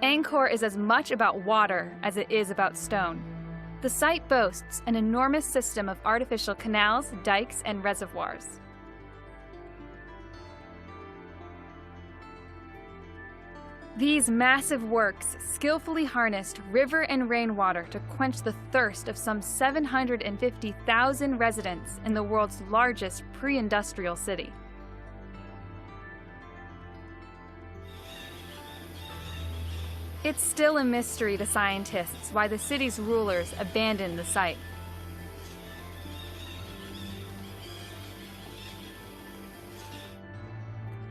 Angkor is as much about water as it is about stone. The site boasts an enormous system of artificial canals, dikes, and reservoirs. These massive works skillfully harnessed river and rainwater to quench the thirst of some 750,000 residents in the world's largest pre-industrial city. It's still a mystery to scientists why the city's rulers abandoned the site.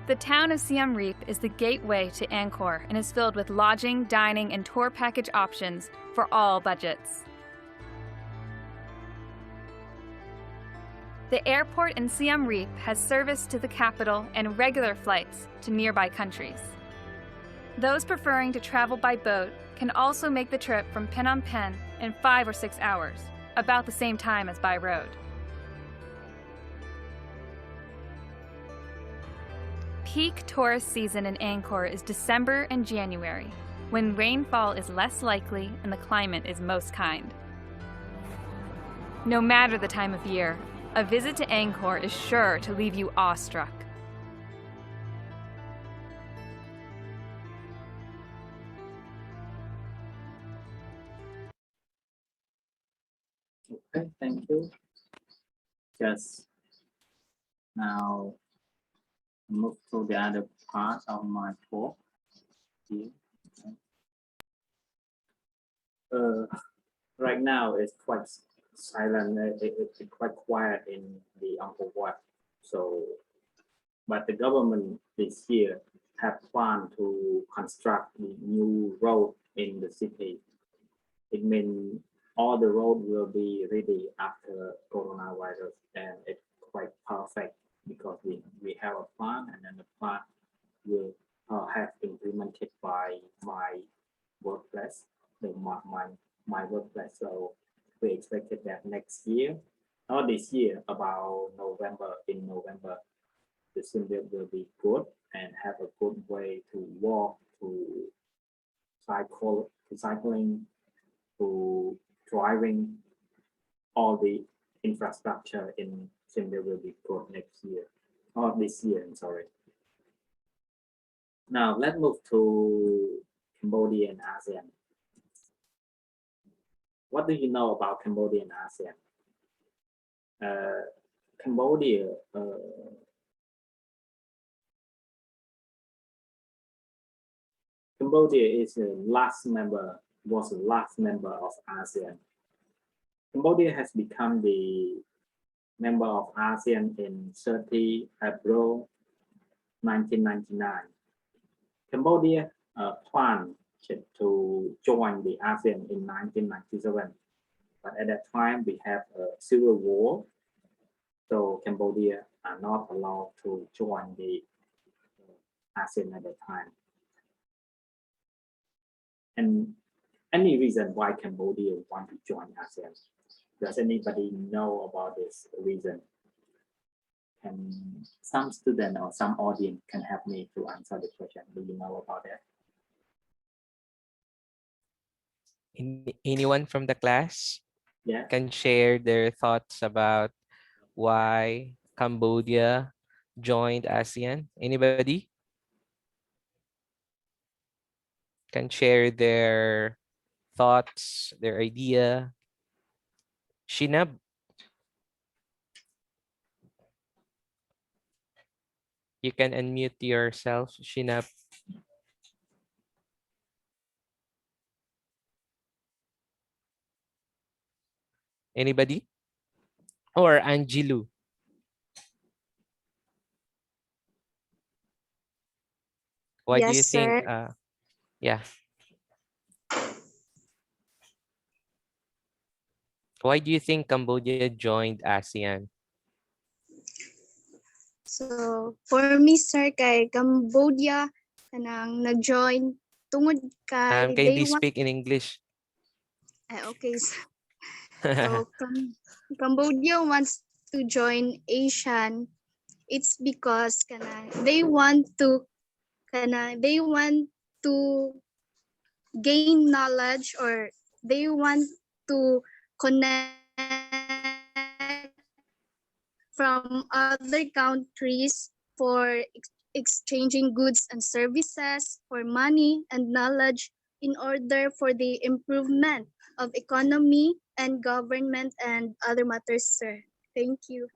The town of Siem Reap is the gateway to Angkor and is filled with lodging, dining, and tour package options for all budgets. The airport in Siem Reap has service to the capital and regular flights to nearby countries. Those preferring to travel by boat can also make the trip from Phnom Penh in 5 or 6 hours, about the same time as by road. Peak tourist season in Angkor is December and January, when rainfall is less likely and the climate is most kind. No matter the time of year, a visit to Angkor is sure to leave you awestruck. Okay, thank you. Just now move to the other part of my talk. Here. Right now it's quite silent. It's quite quiet in the Angkor Wat. So, but the government this year have planned to construct the new road in the city. It means all the road will be ready after coronavirus, and it's quite perfect because we have a plan, and then the plan will have implemented by my workplace, my workplace. So we expected that next year, or this year, about November, the Siem will be good and have a good way to walk, to cycling, to driving. All the infrastructure in Siem will be good next year, or this year, I'm sorry. Now let's move to Cambodia and ASEAN. What do you know about Cambodia and ASEAN? Cambodia was the last member of ASEAN. Cambodia has become the member of ASEAN in 30 April 1999. Cambodia planned to join the ASEAN in 1997, but at that time we have a civil war, so Cambodia are not allowed to join the ASEAN at that time. And any reason why Cambodia want to join ASEAN? Does anybody know about this reason? Can some student or some audience can help me to answer the question? Do you know about that? Anyone from the class Yeah. can share their thoughts about why Cambodia joined ASEAN? Anybody can share their thoughts, their idea? Shinab, you can unmute yourself, Shinab. Anybody? Or Anjilu? Why do you Yes, think, sir. yeah. Why do you think Cambodia joined ASEAN? So, for me, sir, kay Cambodia, kanang nag-join tungod kay Can they you want, speak in English? okay, so Cambodia wants to join ASEAN. It's because they want to gain knowledge, or they want to connect from other countries for exchanging goods and services, for money and knowledge, in order for the improvement of economy and government and other matters, sir. Thank you.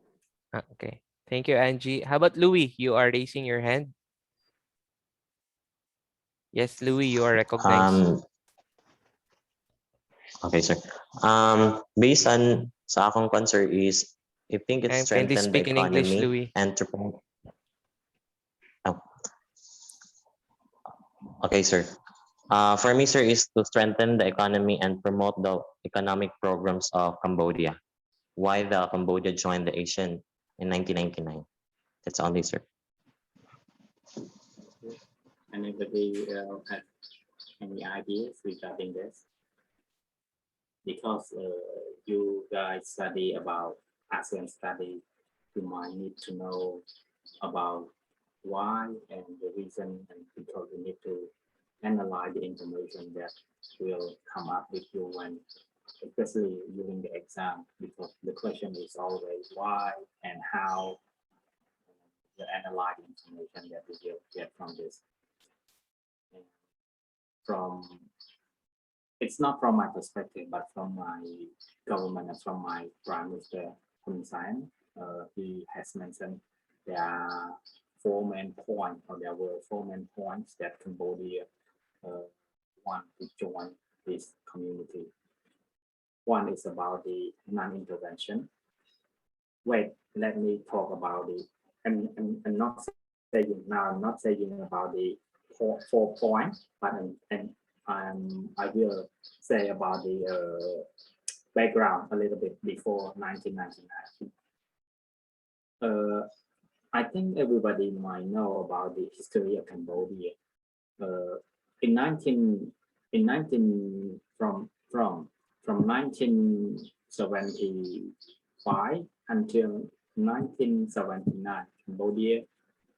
Okay. Thank you, Angie. How about Louis? You are raising your hand. Yes, Louis, you are recognized. Okay, sir. Based on sa akong concern is, I think it And kindly strengthened the speak in English, economy Louis. and to promote. Oh, okay, sir. For me, sir, is to strengthen the economy and promote the economic programs of Cambodia. Why the Cambodia joined the ASEAN in 1999? That's only, sir. Anybody have any ideas regarding this? Because you guys study about ASEAN study, you might need to know about why and the reason, and because you need to analyze the information that will come up with you when, especially during the exam, because the question is always why and how you analyze the information that you will get from this. And from it's not from my perspective, but from my government and from my Prime Minister Hun Sen. He has mentioned there are four main points, or there were four main points that Cambodia want to join this community. One is about the non-intervention. Wait, let me talk about the, and not saying now, I'm not saying about the four points, but I will say about the background a little bit before 1999. I think everybody might know about the history of Cambodia. In 19 from 1975 until 1979, Cambodia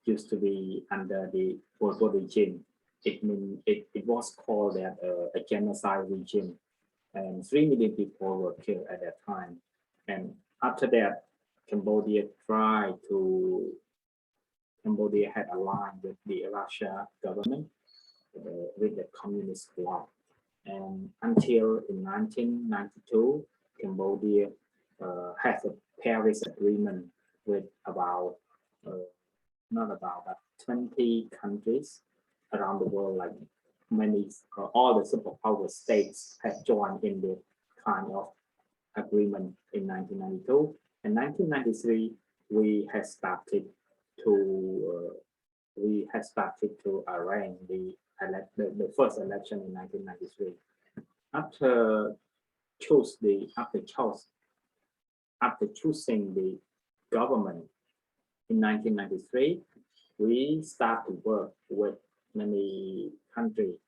used to be under the Pol Pot regime. It was called that a genocide regime, and 3 million people were killed at that time. And after that, Cambodia had aligned with the Russia government, with the communist bloc. And until in 1992, Cambodia has a Paris Agreement with about, not about, but 20 countries around the world, like many, all the superpower states have joined in the kind of agreement in 1992. In 1993, we had started to arrange the first election in 1993. After choosing the government in 1993, we start to work with many countries,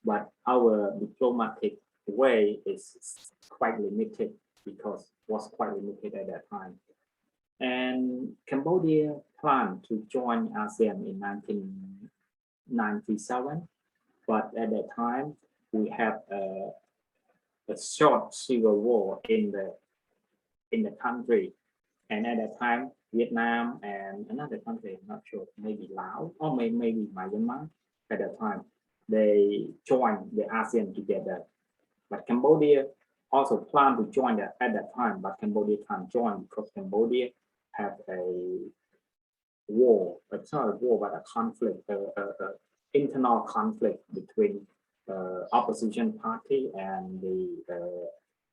but our diplomatic way is quite limited because was quite limited at that time. And Cambodia planned to join ASEAN in 1997, but at that time we had a short civil war in the country, and at that time Vietnam and another country, I'm not sure, maybe Laos or maybe Myanmar, at that time they joined the ASEAN together. But Cambodia also planned to join at that time, but Cambodia can't join because Cambodia have a war, it's not a war, but a conflict, internal conflict between opposition party and the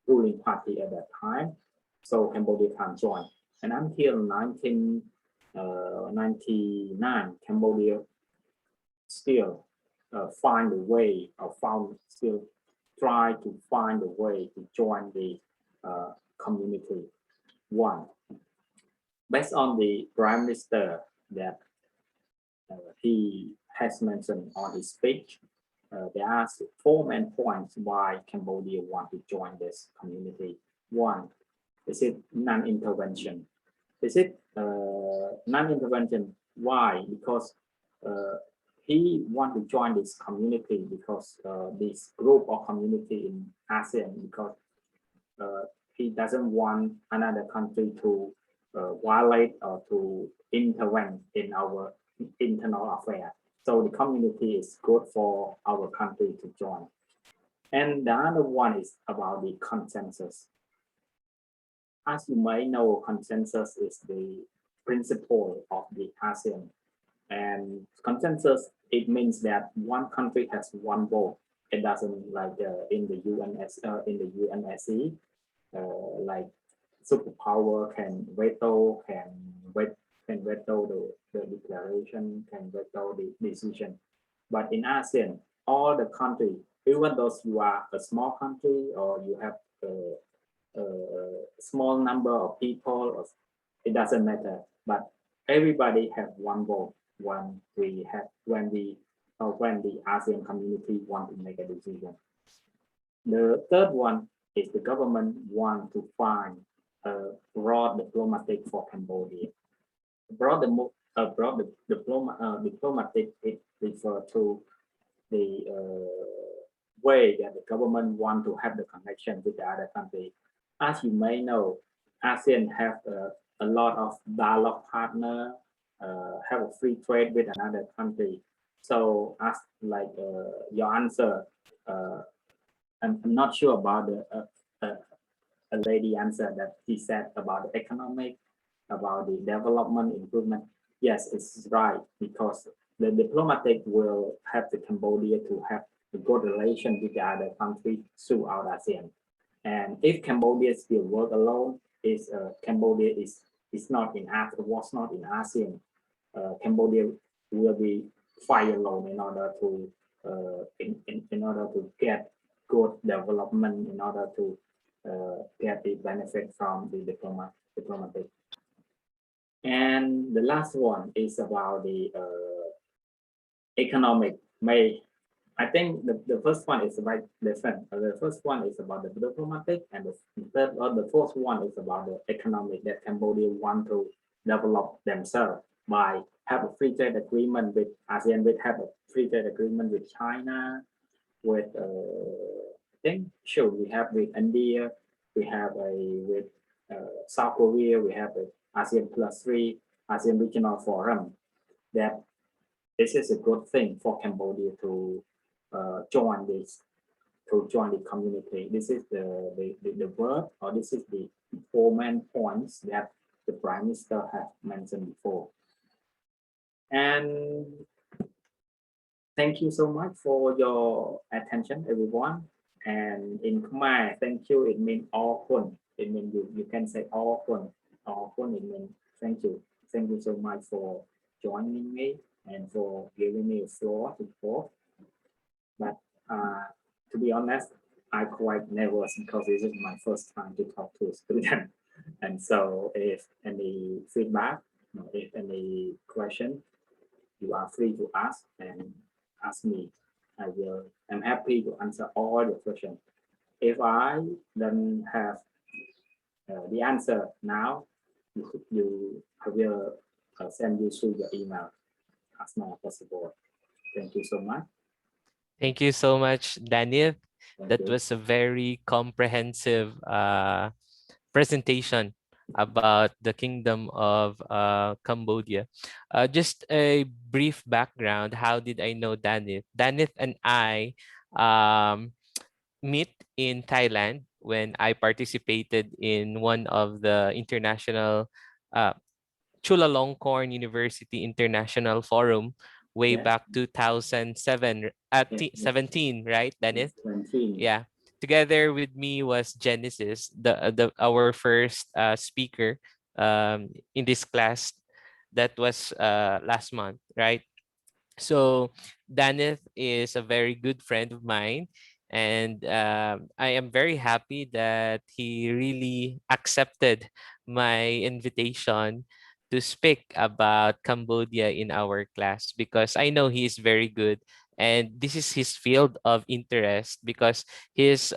ruling party at that time. So Cambodia can't join. And until 1999, Cambodia still find a way, or still try to find a way to join the community. One, based on the Prime Minister that he has mentioned on his speech, there are 4 main points why Cambodia want to join this community. One, is it non-intervention? Is it non-intervention? Why? Because he want to join this community because this group or community in ASEAN, because he doesn't want another country to violate or to intervene in our internal affairs. So the community is good for our country to join. And the other one is about the consensus. As you may know, consensus is the principle of the ASEAN. And consensus, it means that one country has one vote. It doesn't like in the UNSC, like superpower can veto the declaration, can veto the decision. But in ASEAN, all the countries, even though you are a small country or you have a small number of people, it doesn't matter. But everybody have one vote when the ASEAN community want to make a decision. The third one is the government want to find a broad diplomatic for Cambodia. Diplomatic, it refers to the way that the government want to have the connection with the other country. As you may know, ASEAN have a lot of dialogue partner, have a free trade with another country. So as like your answer, I'm not sure about a lady answer that he said about the economic, about the development improvement. Yes, it's right, because the diplomatic will help the Cambodia to have a good relation with the other countries throughout ASEAN. And if Cambodia still work alone, Cambodia was not in ASEAN, Cambodia will be fight alone in order to get good development, in order to get the benefit from the diplomatic. And the last one is about the economic. I think the first one is right different. The first one is about the diplomatic, and the fourth one is about the economic, that Cambodia want to develop themselves by have a free trade agreement with ASEAN, with have a free trade agreement with China, with I think sure we have with India, we have with South Korea, we have a ASEAN+3 ASEAN Regional Forum. That this is a good thing for Cambodia to join the community. This is the word, or this is the 4 main points that the Prime Minister has mentioned before. And thank you so much for your attention, everyone. And in Khmer, thank you, it means all kun. It means you can say all kun. All kun, it means thank you. Thank you so much for joining me and for giving me a floor to talk. But to be honest, I'm quite nervous because this is my first time to talk to a student. And so if any feedback, if any question, you are free to ask and ask me. I'm happy to answer all the questions. If I don't have the answer now, I will send you through your email as soon as possible. Thank you so much. Thank you so much, Daniel. Thank That you. was a very comprehensive presentation about the Kingdom of Cambodia. Just a brief background. How did I know Danith? Danith and I meet in Thailand when I participated in one of the international uh, Chulalongkorn University International Forum way Yeah. back 2007, Yes, 17, right, Danith? 20. Yeah. Together with me was Genesis, the our first speaker in this class. That was last month, right? So Danith is a very good friend of mine, and I am very happy that he really accepted my invitation to speak about Cambodia in our class because I know he is very good and this is his field of interest because his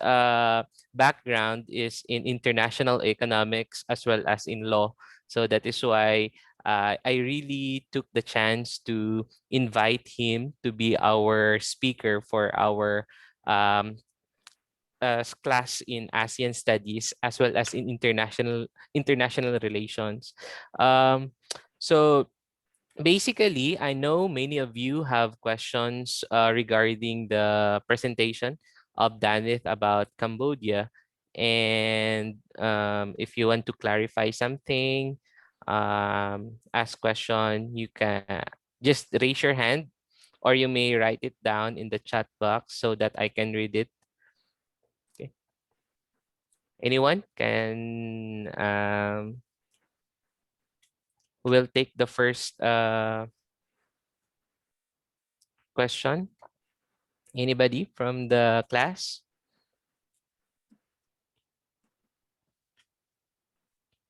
background is in international economics as well as in law. So that is why I really took the chance to invite him to be our speaker for our um, class in ASEAN studies as well as in international relations. Um, so basically, I know many of you have questions regarding the presentation of Danith about Cambodia. And if you want to clarify something, ask question, you can just raise your hand or you may write it down in the chat box so that I can read it. Okay. Anyone can will take the first question. Anybody from the class?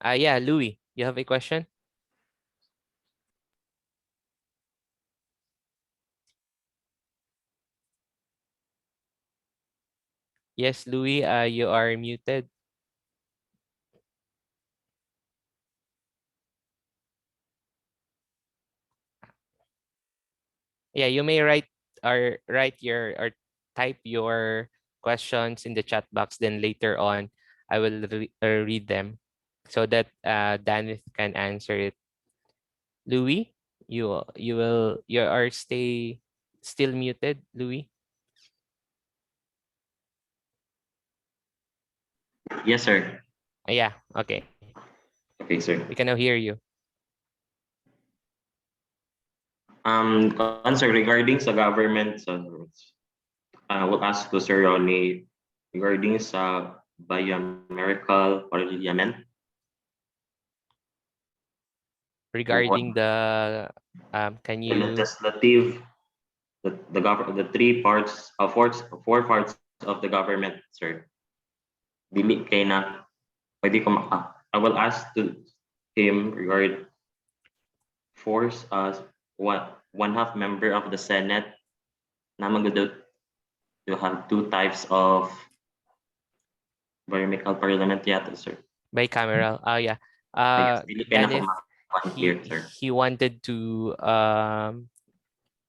Yeah, Louis, you have a question? Yes, Louis, you are muted. Yeah, you may write your or type your questions in the chat box. Then later on, I will read them so that Danith can answer it. Louis, you are still muted, Louis. Yes, sir. Yeah, okay. Okay, sir. We can now hear you. Answer regarding sa government, I will ask to Sir Ronnie regarding sa biomedical parliament. Regarding the can The you legislative, the three parts, four parts of the government, sir. Dili kay na pwede ko I will ask to him regard force us one half member of the Senate na magdo to have two types of biomedical parliament yata, sir. bicameral? Oh yeah. Yes, dili kay na ko Danith, clear, sir. he wanted to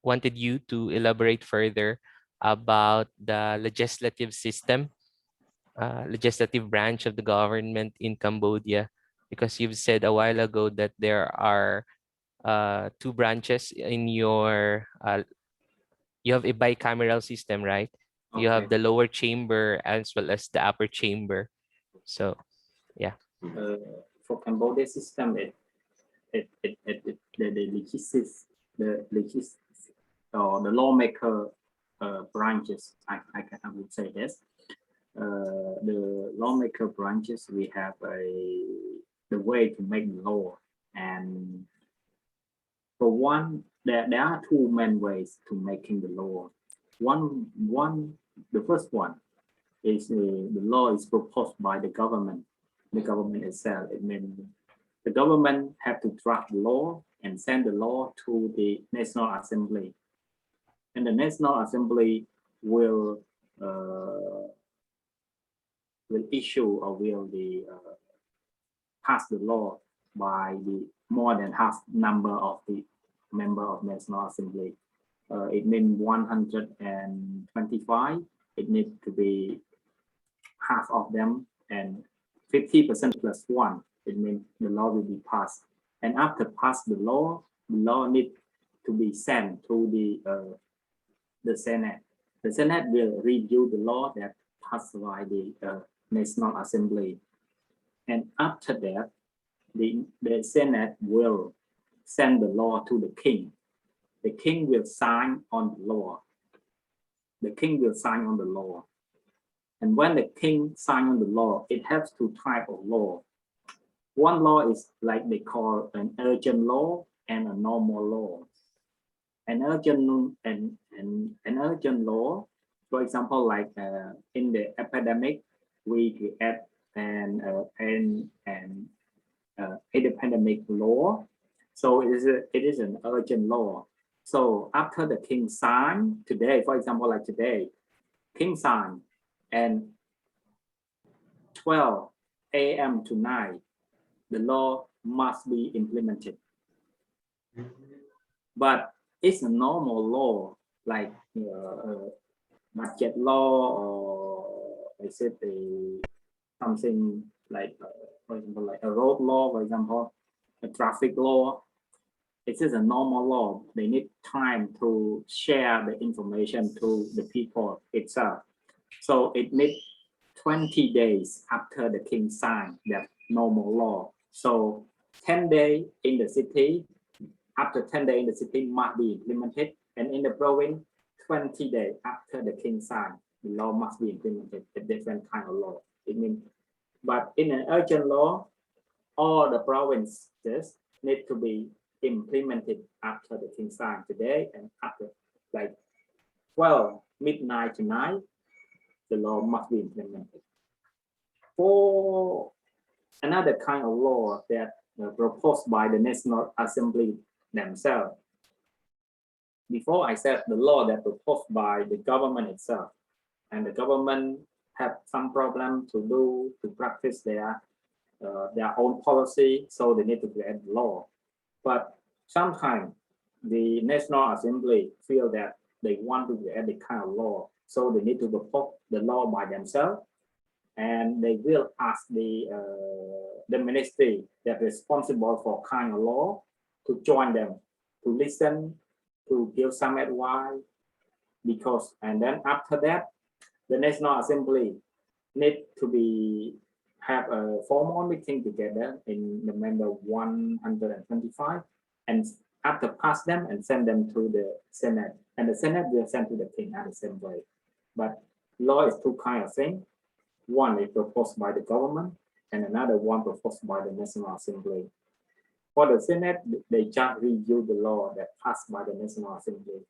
wanted you to elaborate further about the legislative system, legislative branch of the government in Cambodia, because you've said a while ago that there are two branches in your you have a bicameral system, right? You have Okay. the lower chamber as well as the upper chamber. So yeah. For Cambodia system, the legis or the lawmaker branches, I would say this. The lawmaker branches, we have the way to make law, and for one, there are two main ways to making the law. The first one is the law is proposed by the government itself. It means the government have to draft the law and send the law to the National Assembly. and the National Assembly will issue or will pass the law by the more than half number of the member of National Assembly. It means 125. It needs to be half of them, and 50% plus one. It means the law will be passed. And after pass the law needs to be sent to the Senate. The Senate will review the law that passed by the National Assembly. And after that, the Senate will send the law to the king. The king will sign on the law. The king will sign on the law. And when the king signs on the law, it has two types of law. One law is like they call an urgent law and a normal law. An urgent law, for example, like in the epidemic, we create an epidemic law. So it is an urgent law. So after the king signed today, for example, like today, king signed, and 12 a.m. tonight, the law must be implemented. But it's a normal law, like budget law, or I said something like, for example, like a road law, for example, a traffic law. It is a normal law. They need time to share the information to the people itself. So it needs 20 days after the king signed that normal law. So 10 days in the city, after 10 days in the city must be implemented. And in the province, 20 days after the king signed, the law must be implemented, a different kind of law. It means, but in an urgent law, all the provinces need to be implemented after the king signed today, and after like 12 midnight tonight, the law must be implemented. For another kind of law that proposed by the National Assembly themselves. Before I said the law that proposed by the government itself, and the government have some problem to practice their own policy, so they need to create law. But sometimes the National Assembly feel that they want to create the kind of law, so they need to propose the law by themselves, and they will ask the ministry that is responsible for kind of law to join them, to listen, to give some advice, because, and then after that, the National Assembly need to have a formal meeting together in the member 125, and after pass them and send them to the Senate, and the Senate will send to the king at the same way. But law is two kind of things. One is proposed by the government, and another one proposed by the National Assembly. For the Senate, they just review the law that passed by the National Assembly.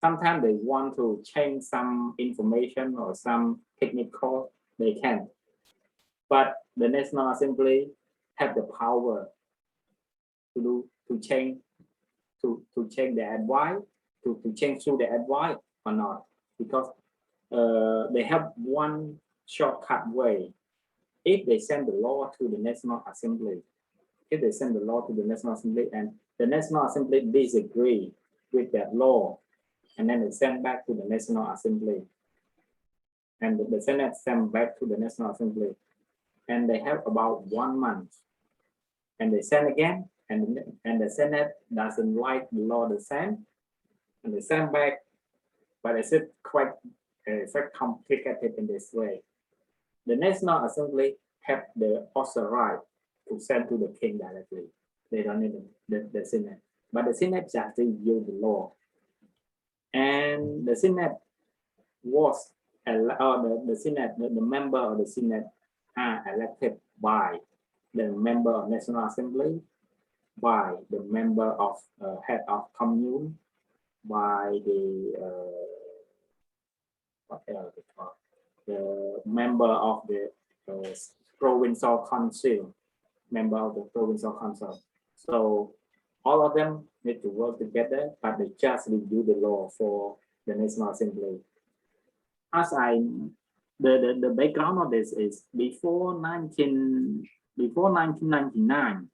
Sometimes they want to change some information or some technical, they can. But the National Assembly have the power to change the advice, to change through the advice or not, because they have one shortcut way. If they send the law to the National Assembly, and the National Assembly disagree with that law, and then they send back to the National Assembly, and the Senate send back to the National Assembly, and they have about 1 month, and they send again, and the Senate doesn't like the law the same, and they send back, but it's quite complicated in this way. The National Assembly have the also right to send to the king directly. They don't need the Senate, but the Senate just review the law, and the Senate was the member of the Senate are elected by the member of National Assembly, by the member of head of commune, by the member of the provincial council, member of the provincial council. So all of them need to work together, but they just review the law for the National Assembly. As the background of this is before 1999,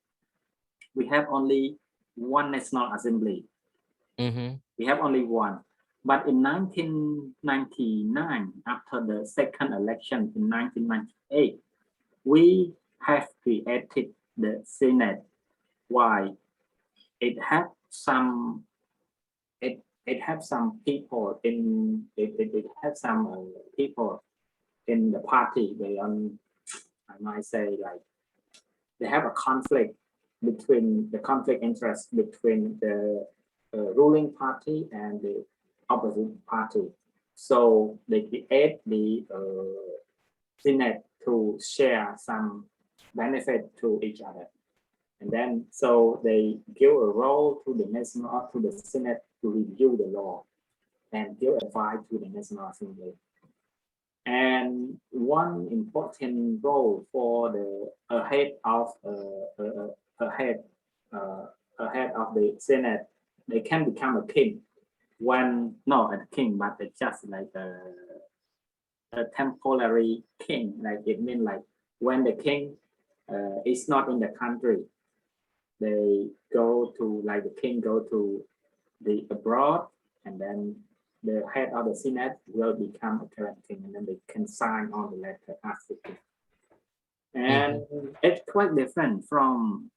we have only one National Assembly. We have only one. But in 1999, after the second election in 1998, we have created the Senate. Why? It had some people in people in the party. I might say, like, they have a conflict interest between the ruling party and the opposite party. So they create the Senate to share some benefit to each other. And then, so they give a role to the Senate to review the law and give advice to the National Assembly. And one important role for the head of the Senate, they can become a king when not a king, but it's just like a temporary king. Like, it means like when the king is not in the country, they go to, like, the king go to the abroad, and then the head of the Senate will become a current king, and then they can sign on the letter as the king. And it's quite different from,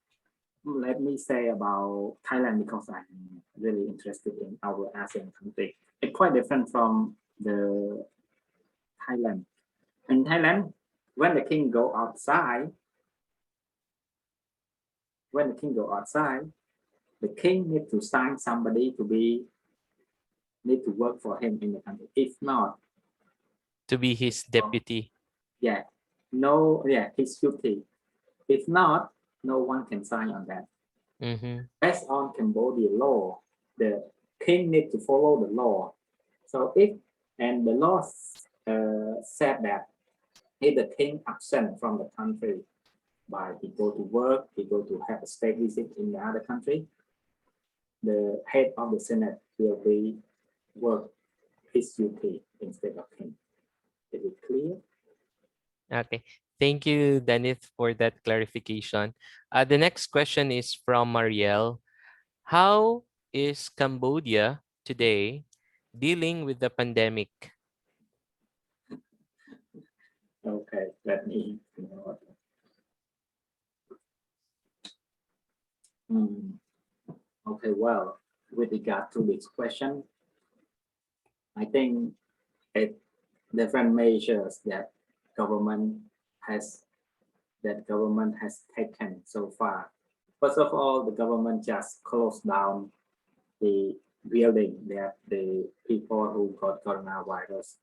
let me say, about Thailand, because I'm really interested in our ASEAN country. It's quite different from the Thailand. In Thailand, when the king go outside, the king need to sign somebody need to work for him in the country. If not, to be his deputy. His duty. If not, no one can sign on that. Based on Cambodia law, the king need to follow the law. So the law said that if the king absent from the country, by he go to work, he go to have a state visit in the other country, the head of the Senate will be work his duty instead of king. Is it clear? Okay. Thank you, Dennis, for that clarification. The next question is from Marielle. How is Cambodia today dealing with the pandemic? Okay, let me. Okay, well, with regard to this question, I think different measures that government has taken so far. First of all, the government just closed down the building that the people who got coronavirus,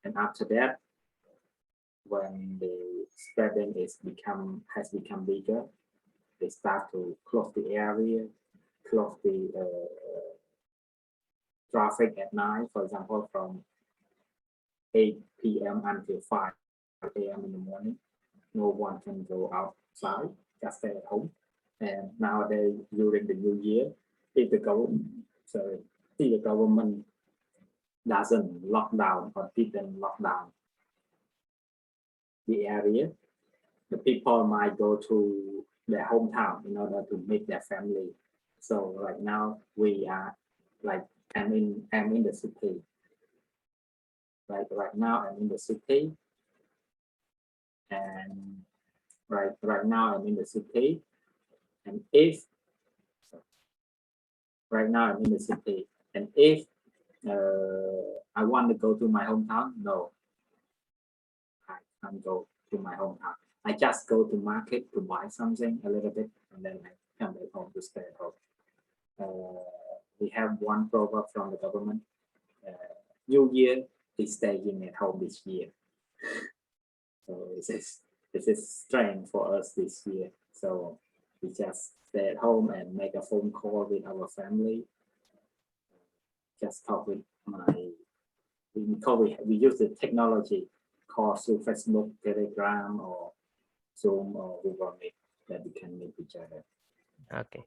and after that, when the spreading has become bigger, they start to close the area, close the traffic at night, for example, from 8 p.m. until 5 a.m. in the morning. No one can go outside, just stay at home. And nowadays, during the New Year, if the government doesn't lock down or didn't lock down the area, the people might go to their hometown in order to meet their family. So right now we are like, I'm in the city. Right now I'm in the city, and right now I'm in the city, and if right now I'm in the city, and if I want to go to my hometown, no, I can't go to my hometown. I just go to market to buy something a little bit, and then I come back home to stay at home. We have one proverb from the government: New Year is staying at home this year. So this is strange for us this year. So we just stay at home and make a phone call with our family. Just talk with we use the technology called through Facebook, Telegram, or Zoom, or Google Meet, that we can meet each other. Okay.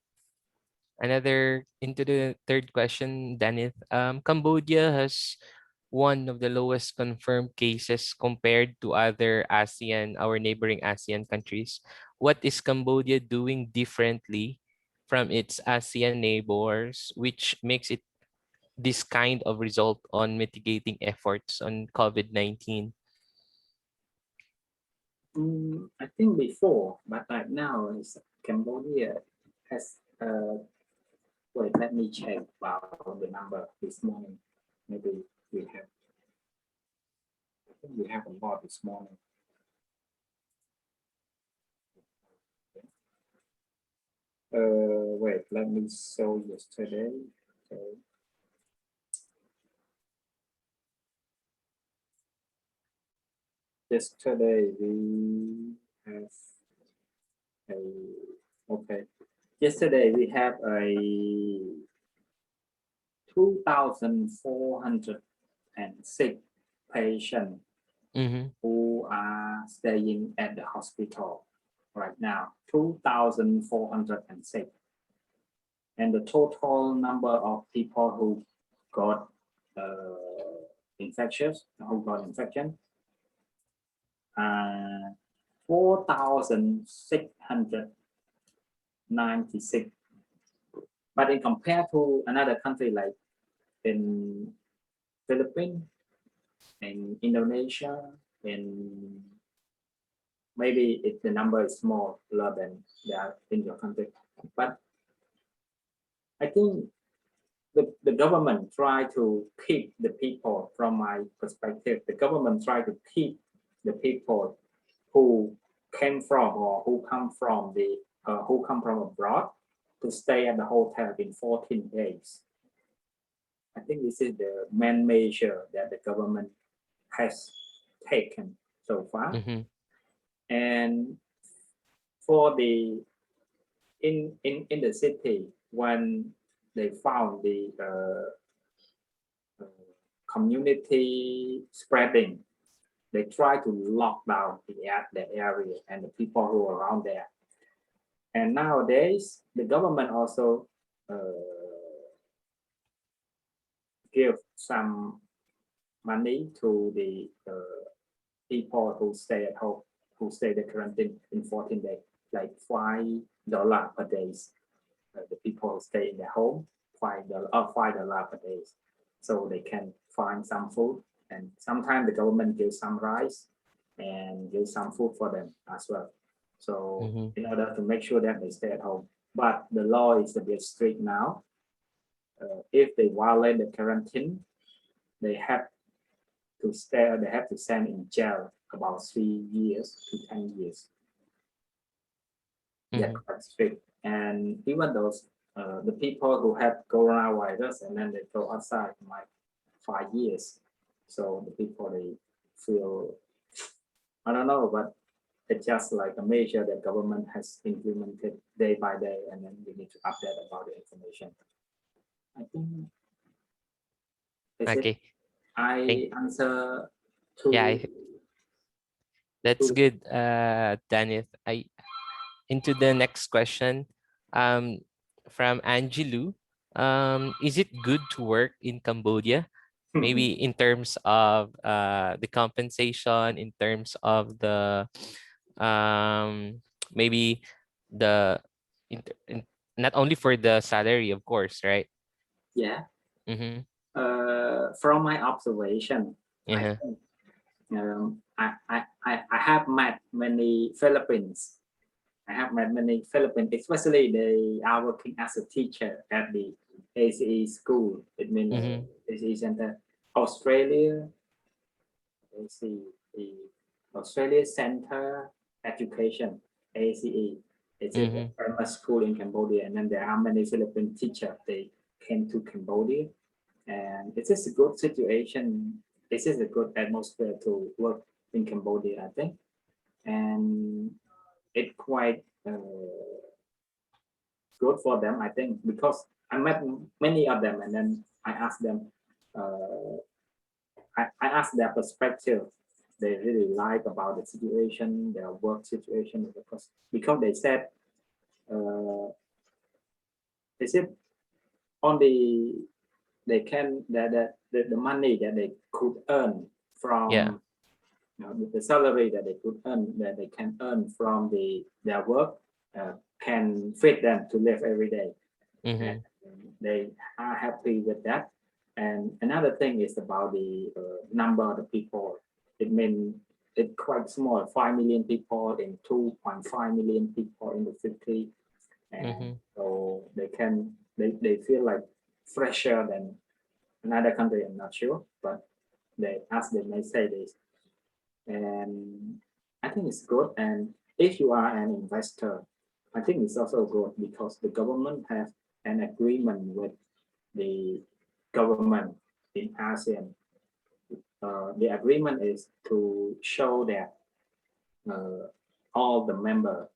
Another into the third question, Danith. Cambodia has one of the lowest confirmed cases compared to other ASEAN, our neighboring ASEAN countries. What is Cambodia doing differently from its ASEAN neighbors, which makes it this kind of result on mitigating efforts on COVID-19? I think before, but right now is Cambodia has wait, let me check about the number this morning. Maybe we have, I think we have a lot this morning. Wait, let me show yesterday. Okay. Yesterday we have a, okay. Yesterday we have a 2,406 patients who are staying at the hospital right now, 2,406. And the total number of people who got infection, 4,696. But in compared to another country like in Philippines, in Indonesia, in maybe the number is smaller than that in your country. But I think the government try to keep the people, from my perspective, the government try to keep the people who came from or who come from abroad to stay at the hotel in 14 days. I think this is the main measure that the government has taken so far. And for the in the city, when they found the community spreading, they try to lock down the area and the people who are around there. And nowadays, the government also give some money to the people who stay at home, who stay the quarantine in 14 days, like $5 per day. The people who stay in their home, $5 per day, so they can find some food. And sometimes the government gives some rice and gives some food for them as well. So in order to make sure that they stay at home. But the law is a bit strict now. If they violate the quarantine, they have to stay, they have to send in jail about 3 years to 10 years. They're quite strict. And even those the people who have coronavirus and then they go outside like 5 years. So the people, they feel, I don't know, but it's just like a measure that government has implemented day by day, and then we need to update about the information. I think Okay. I answer to. Yeah, that's good, Danith. Into the next question, from Angelou. Is it good to work in Cambodia? Maybe in terms of the compensation, in terms of the maybe the not only for the salary, of course, right? Yeah. From my observation, I think, I have met many Philippines. I have met many Philippines, especially they are working as a teacher at the ACE school. It means ACE Center, Australia. Let's see, the Australia Center Education, ACE. It's a primary school in Cambodia, and then there are many Philippine teachers. They came to Cambodia, and it is a good situation. This is a good atmosphere to work in Cambodia, I think, and it's quite good for them, I think, because I met many of them, and then I asked them, I asked their perspective. They really like about the situation, their work situation, because they said is it only they can the money that they could earn from Yeah. the salary that they could earn that they can earn from their work can fit them to live every day. Mhm. And they are happy with that. And another thing is about the number of the people. It means it's quite small, 5 million people in 2.5 million people in the city. And Mhm. so they feel like fresher than another country, I'm not sure, but as they may say this. And I think it's good. And if you are an investor, I think it's also good because the government has an agreement with the government in ASEAN. The agreement is to show that all the member,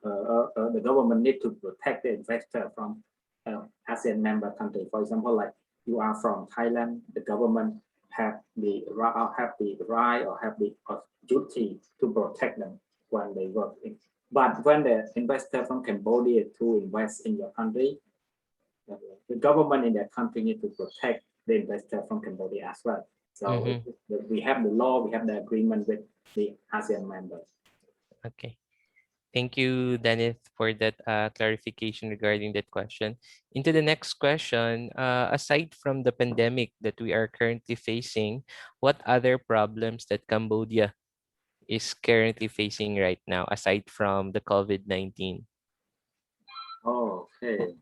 the government need to protect the investor from ASEAN member country. For example, like you are from Thailand, the government have the right or have the duty to protect them when they work. But when the investor from Cambodia to invest in your country, the government in that country need to protect the investor from Cambodia as well. So we have the law, we have the agreement with the ASEAN members. Okay. Thank you, Dennis, for that clarification regarding that question. Into the next question, aside from the pandemic that we are currently facing, what other problems that Cambodia is currently facing right now, aside from the COVID-19? Okay.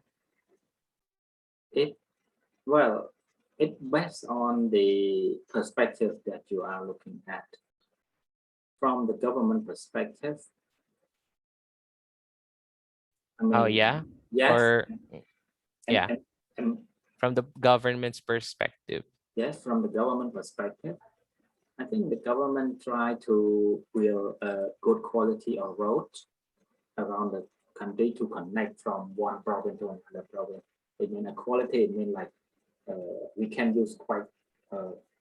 Well, it based on the perspective that you are looking at. From the government perspective, I mean, Oh, yeah? yes, Or, and- yeah, and from the government's perspective. yes, from the government perspective, I think the government try to build a good quality of roads around the country to connect from one province to another province. It means a quality, it means like we can use quite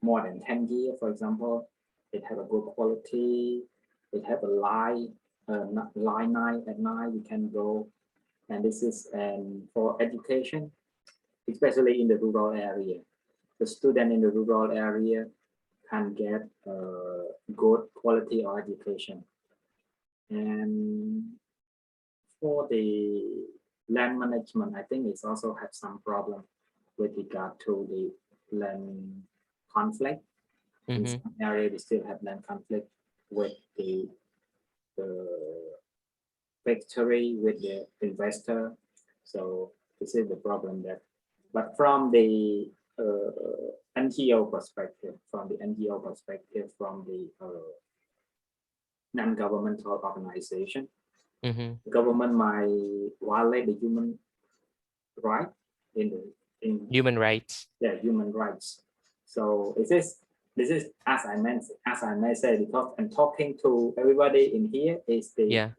more than 10 years, for example. It have a good quality. It have a line, line 9 at night, we can go. And this is for education, especially in the rural area. The student in the rural area can get good quality of education. And for the land management, I think it's also have some problem with regard to the land conflict. In some area, we still have land conflict with the factory, with the investor. So this is the problem that, but from the NGO perspective, from the non-governmental organization, government might violate the human right in Human rights. Yeah, human rights. So this is as I may say, because I'm talking to everybody in here is the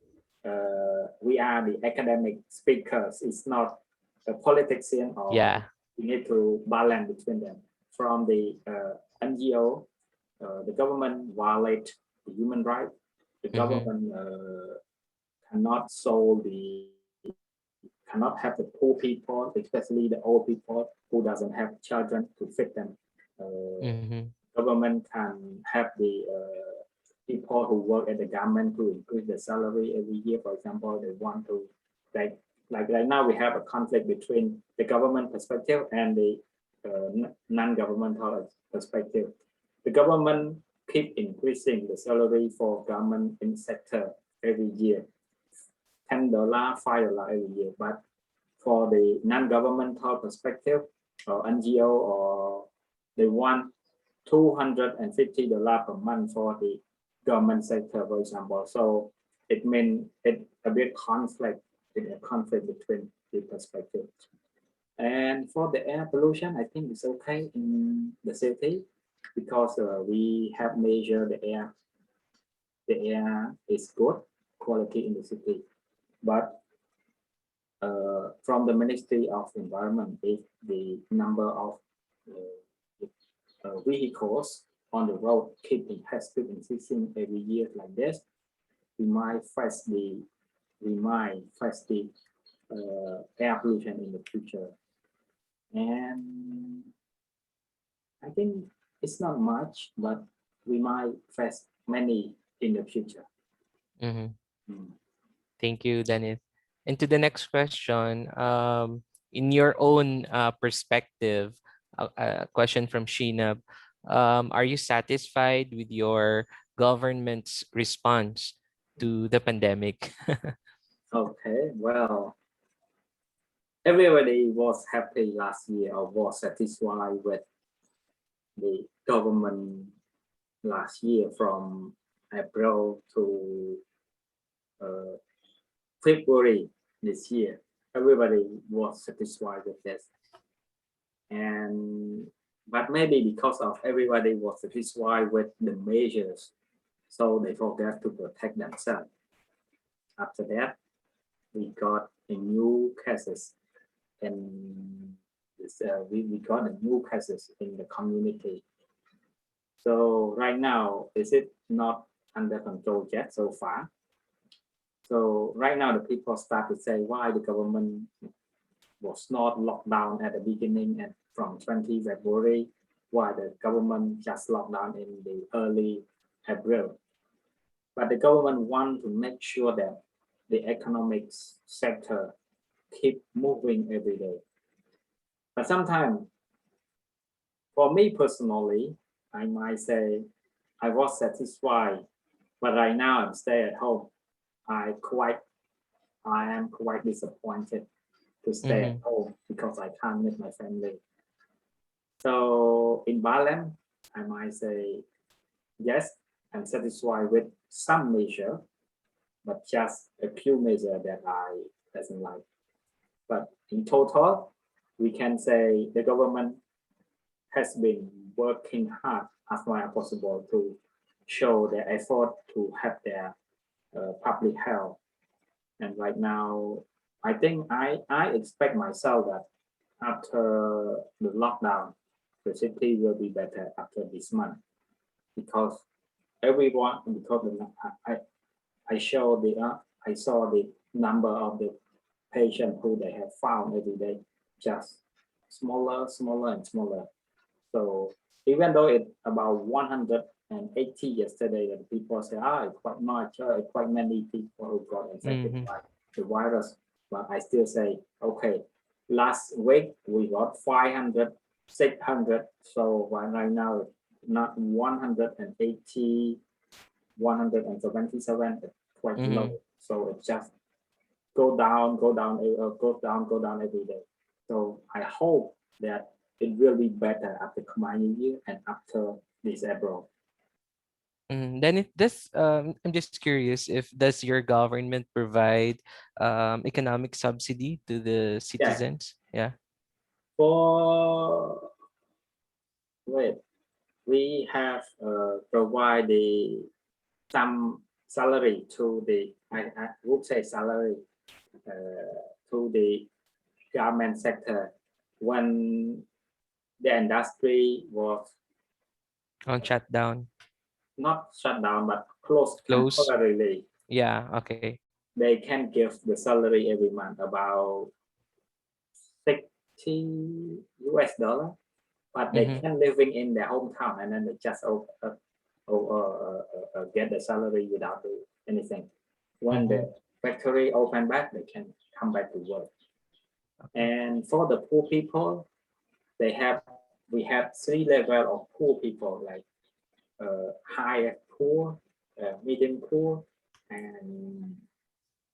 we are the academic speakers. It's not a politician or we need to balance between them. From the NGO, the government violate the human right. The government cannot have the poor people, especially the old people who doesn't have children to feed them. Government can have the people who work at the government to increase the salary every year. For example, they want to like right now we have a conflict between the government perspective and the non-governmental perspective. The government keep increasing the salary for government in sector every year. $10, $5 every year, but for the non-governmental perspective or NGO, or they want $250 per month for the government sector, for example. So it means it a bit conflict between the perspectives. And for the air pollution, I think it's okay in the city because we have measured the air. The air is good quality in the city. But from the Ministry of Environment, if the number of vehicles on the road keep increasing every year like this, we might face the air pollution in the future. And I think it's not much, but we might face many in the future. Mhm. Mm. Thank you, Dennis. And to the next question, in your own perspective, a question from Sheena, are you satisfied with your government's response to the pandemic? Okay, well, everybody was happy last year or was satisfied with the government last year from April to uh, February this year. Everybody was satisfied with this. And but maybe because of everybody was satisfied with the measures, so they forget to protect themselves. After that, we got a new cases, and we got a new cases in the community. So right now, is it not under control yet so far? So right now, the people start to say why the government was not locked down at the beginning and from 20 February, why the government just locked down in the early April. But the government want to make sure that the economic sector keep moving every day. But sometimes, for me personally, I might say I was satisfied, but right now I'm stay at home. I am quite disappointed to stay at home because I can't meet my family. So in balance, I might say yes, I'm satisfied with some measure, but just a few measure that I doesn't like. But in total, we can say the government has been working hard as much as possible to show their effort to have their public health. And right now, I think I expect myself that after the lockdown, the city will be better after this month because everyone because I show the I saw the number of the patients who they have found every day just smaller and smaller. So even though it's about 180 yesterday, that people say, it's quite much, quite many people who got infected by the virus. But I still say, okay, last week we got 500, 600. So right now, not 180, 177, it's quite low. So it just go down every day. So I hope that it will be better after Khmer New Year and after this April. Then it does. I'm just curious if does your government provide economic subsidy to the citizens? Yeah. For wait, we have provided some salary to the I would say salary to the government sector when the industry was On shutdown. not shut down but closed Close. temporarily. Yeah. Okay. They can give the salary every month about $60, but they can living in their hometown and then they just get the salary without doing anything. When the factory open back, they can come back to work. And for the poor people, we have three levels of poor people, like high poor, medium poor, and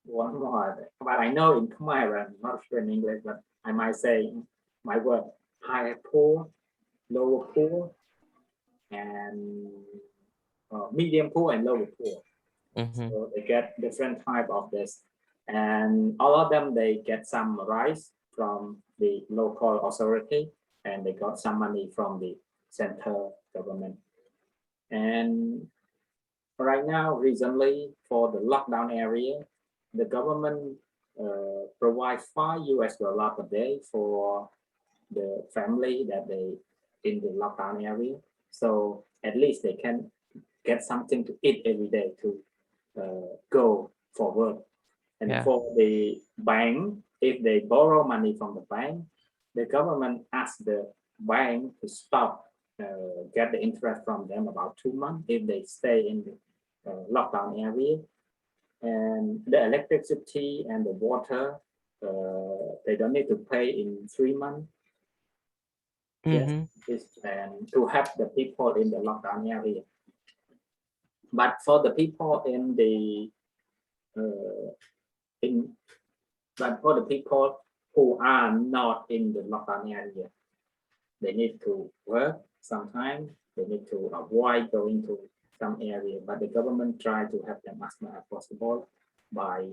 one more. But I know in Khmer, I'm not sure in English, but I might say my word: high poor, lower poor, and medium poor and lower poor. So they get different type of this, and all of them they get some rice from the local authority, and they got some money from the central government. And right now, recently for the lockdown area, the government provide $5 per day for the family that they in the lockdown area. So at least they can get something to eat every day to go for work. And for the bank, if they borrow money from the bank, the government asks the bank to stop get the interest from them about 2 months if they stay in the lockdown area, and the electricity and the water they don't need to pay in 3 months. Yes, and to help the people in the lockdown area. But for the people in the but for the people who are not in the lockdown area, they need to work sometimes. They need to avoid going to some area, but the government try to help them as much as possible by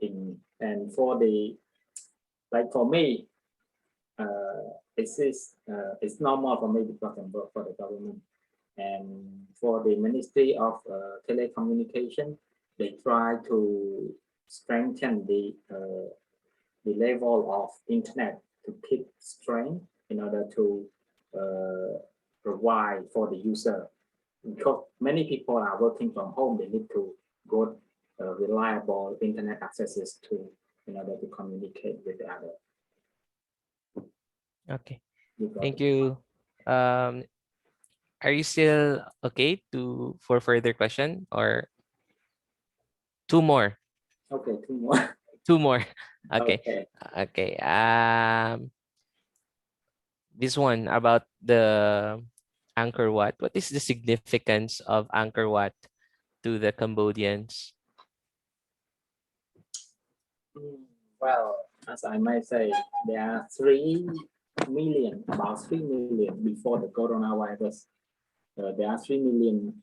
and for the like for me, it's normal for me because I work for the government, and for the Ministry of Telecommunication, they try to strengthen the level of internet to keep strength in order to provide for the user, because many people are working from home. They need to good reliable internet accesses to in order to communicate with the other. Okay, got thank it. you. Are you still okay for further question or two more? Okay, two more. Two more. Okay. Okay. Okay. This one about the Angkor Wat. What is the significance of Angkor Wat to the Cambodians? Well, as I might say, there are 3 million, about 3 million before the coronavirus. There are 3 million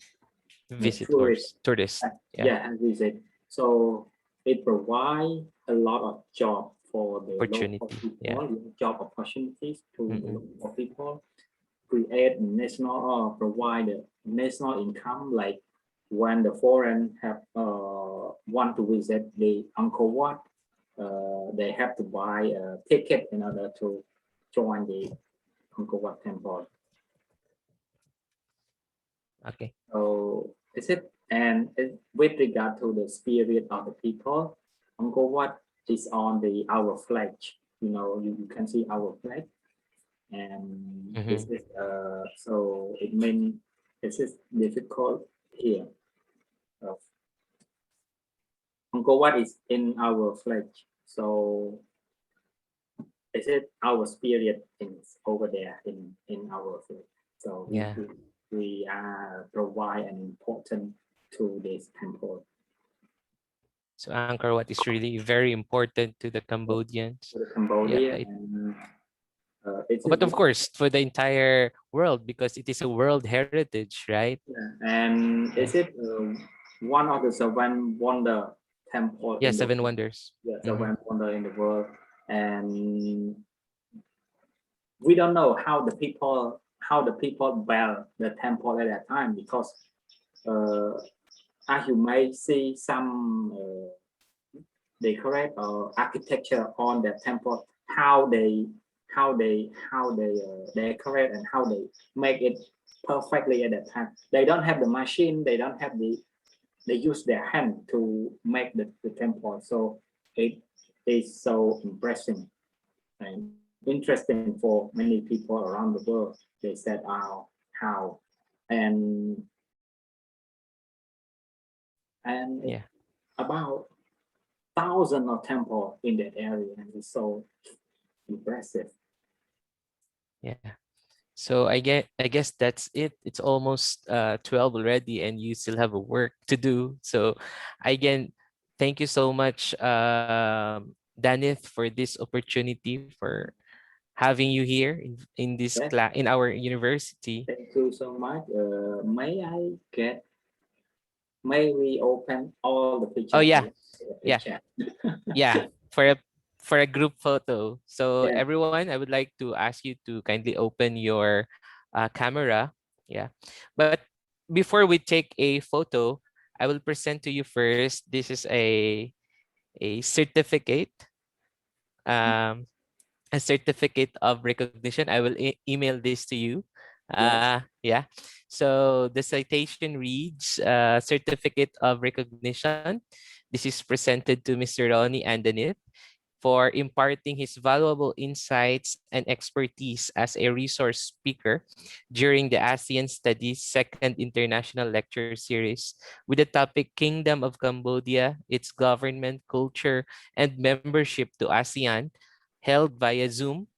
Tourists. and visit. So it provides a lot of job for the local people, job opportunities to the local people, create national provide national income, like when the foreign have want to visit the Angkor Wat, they have to buy a ticket in order to join the Angkor Wat temple. Okay. So is it, and with regard to the spirit of the people, Angkor Wat is on our flag. You can see our flag, and this is so it means this is difficult here. Angkor Wat is in our flag, so is it our spirit is over there in our flag. So we provide an important to this temple. So Angkor Wat is really very important to the Cambodians. To Cambodia, but of course for the entire world, because it is a world heritage, right? And is it one of the 7 wonder temple? Yeah, 7 wonders. Yeah, 7 wonder in the world, and we don't know how the people built the temple at that time, because as you may see some decorate or architecture on the temple, how they decorate and how they make it perfectly at that time. They don't have the machine, they don't have they use their hand to make the temple. So it is so impressive and interesting for many people around the world. They said, "Oh, how," and about thousands of temples in that area, and it's so impressive. Yeah. So I guess that's it. It's almost 12 already, and you still have a work to do. So again, thank you so much, Danith, for this opportunity, for having you here in this class in our university. Thank you so much. May we open all the pictures? Oh yeah, yeah. For a group photo. So everyone, I would like to ask you to kindly open your camera. Yeah, but before we take a photo, I will present to you first. This is a certificate. A certificate of recognition. I will email this to you Yeah. So the citation reads, Certificate of Recognition. This is presented to Mr. Ronnie Andanith for imparting his valuable insights and expertise as a resource speaker during the ASEAN Studies Second International Lecture Series with the topic Kingdom of Cambodia, its government, culture, and membership to ASEAN, held via Zoom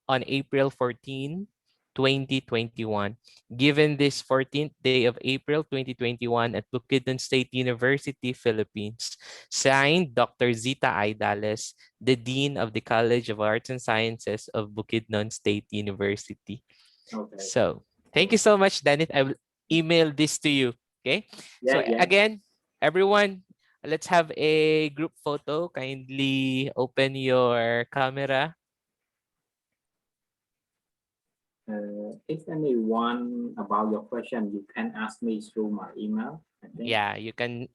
on April 14, 2021. Given this 14th day of April 2021 at Bukidnon State University, Philippines. Signed, Dr. Zita Aidales, the Dean of the College of Arts and Sciences of Bukidnon State University. Okay. So, thank you so much, Danit. I will email this to you. Okay. So, Yeah. again, everyone, let's have a group photo. Kindly open your camera. If anyone about your question, you can ask me through my email. I think. Yeah, you can.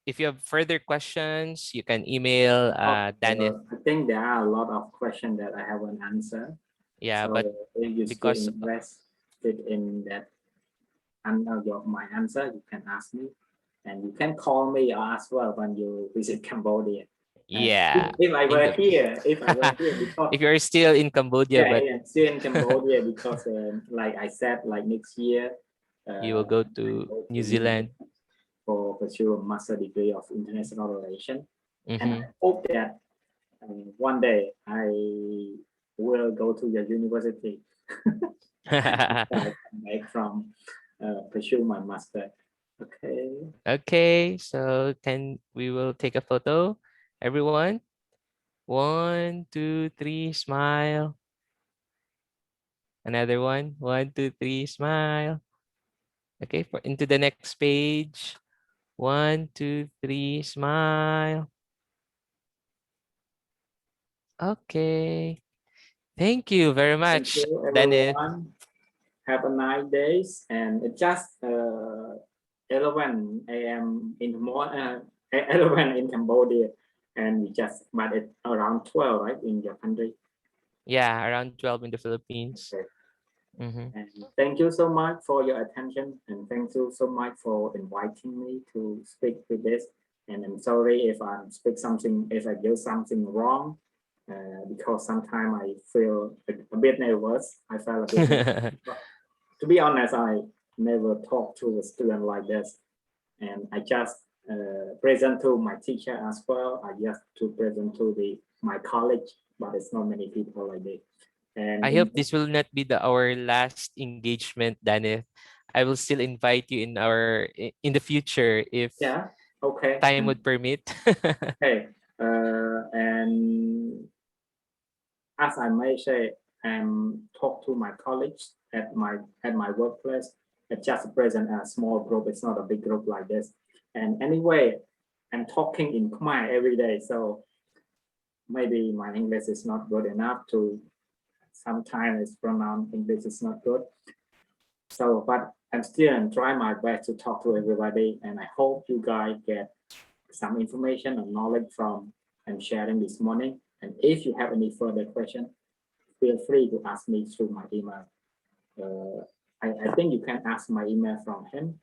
If you have further questions, you can email Danith. I think there are a lot of questions that I haven't answered. Yeah, so but if you still because interested in that my answer, you can ask me, and you can call me as well when you visit Cambodia. yeah, If I were here, because if you're still in Cambodia, but still in Cambodia because like I said, like next year, you will go to New Zealand for pursue a master degree of international relations, and Mhm. I hope that one day I will go to your university. I come back from pursue my master. Okay. Okay, so we will take a photo, everyone. 1, 2, 3, smile. Another one. 1, 2, 3, smile. Okay, into the next page. 1, 2, 3, smile. Okay. Thank you very Thank much, you, Danith. everyone. Have a nice day. And it's just 11 a.m. in the morning, 11 in Cambodia, and but it's around 12, right, in your country. Yeah, around 12 in the Philippines. Okay. Mm-hmm. And thank you so much for your attention, and thank you so much for inviting me to speak with this. And I'm sorry if I do something wrong, because sometimes I feel a bit nervous. I felt a bit nervous. To be honest, I never talked to a student like this, and I just present to my teacher as well. I just to present to my college, but it's not many people like this. And I hope this will not be our last engagement, Danith. I will still invite you in the future if okay, time would permit. Okay, and as I may say, talk to my colleagues at my workplace. It's just present a small group. It's not a big group like this. And anyway, I'm talking in Khmer every day, so maybe my English is not good enough to. Sometimes pronounce English is not good. So, but I'm still trying my best to talk to everybody, and I hope you guys get some information and knowledge from I'm sharing this morning. And if you have any further question, feel free to ask me through my email. I think you can ask my email from him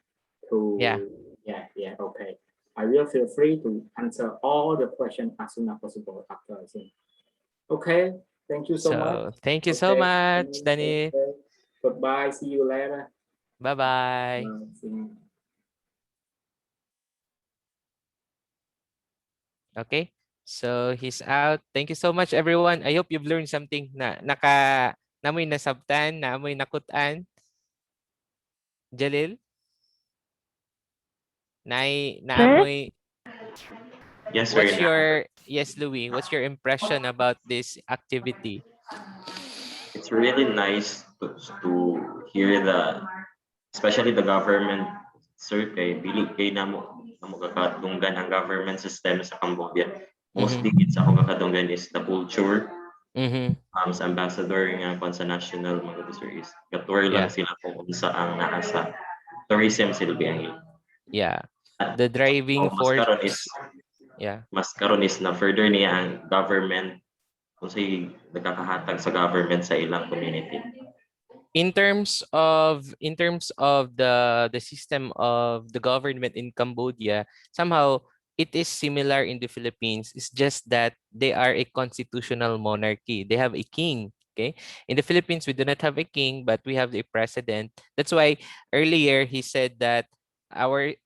to okay. I will feel free to answer all the questions as soon as possible after I think. Okay, thank you so much. Thank you so much, Danny. Goodbye, see you later. Bye-bye. Okay, so he's out. Thank you so much, everyone. I hope you've learned something na namoy nasabtan, namoy nakutan. Jalil? Naamoy. Yes, sir. Yes, Louis, what's your impression about this activity? It's really nice to hear especially the government survey. Dili kay namo kakadunggan ang government system sa Cambodia. Mostly it's ako kakadunggan is the culture. Sa ambassador nga sa national mga is katour lang sila kung unsa ang naa sa tourism silbi. Yeah. The driving force mas karon is na further niya ang government kung say nagkakahatag sa government sa ilang community. in terms of the system of the government in Cambodia, somehow it is similar in the Philippines. It's just that they are a constitutional monarchy. They have a king. Okay. In the Philippines, we do not have a king, but we have a president. That's why earlier he said that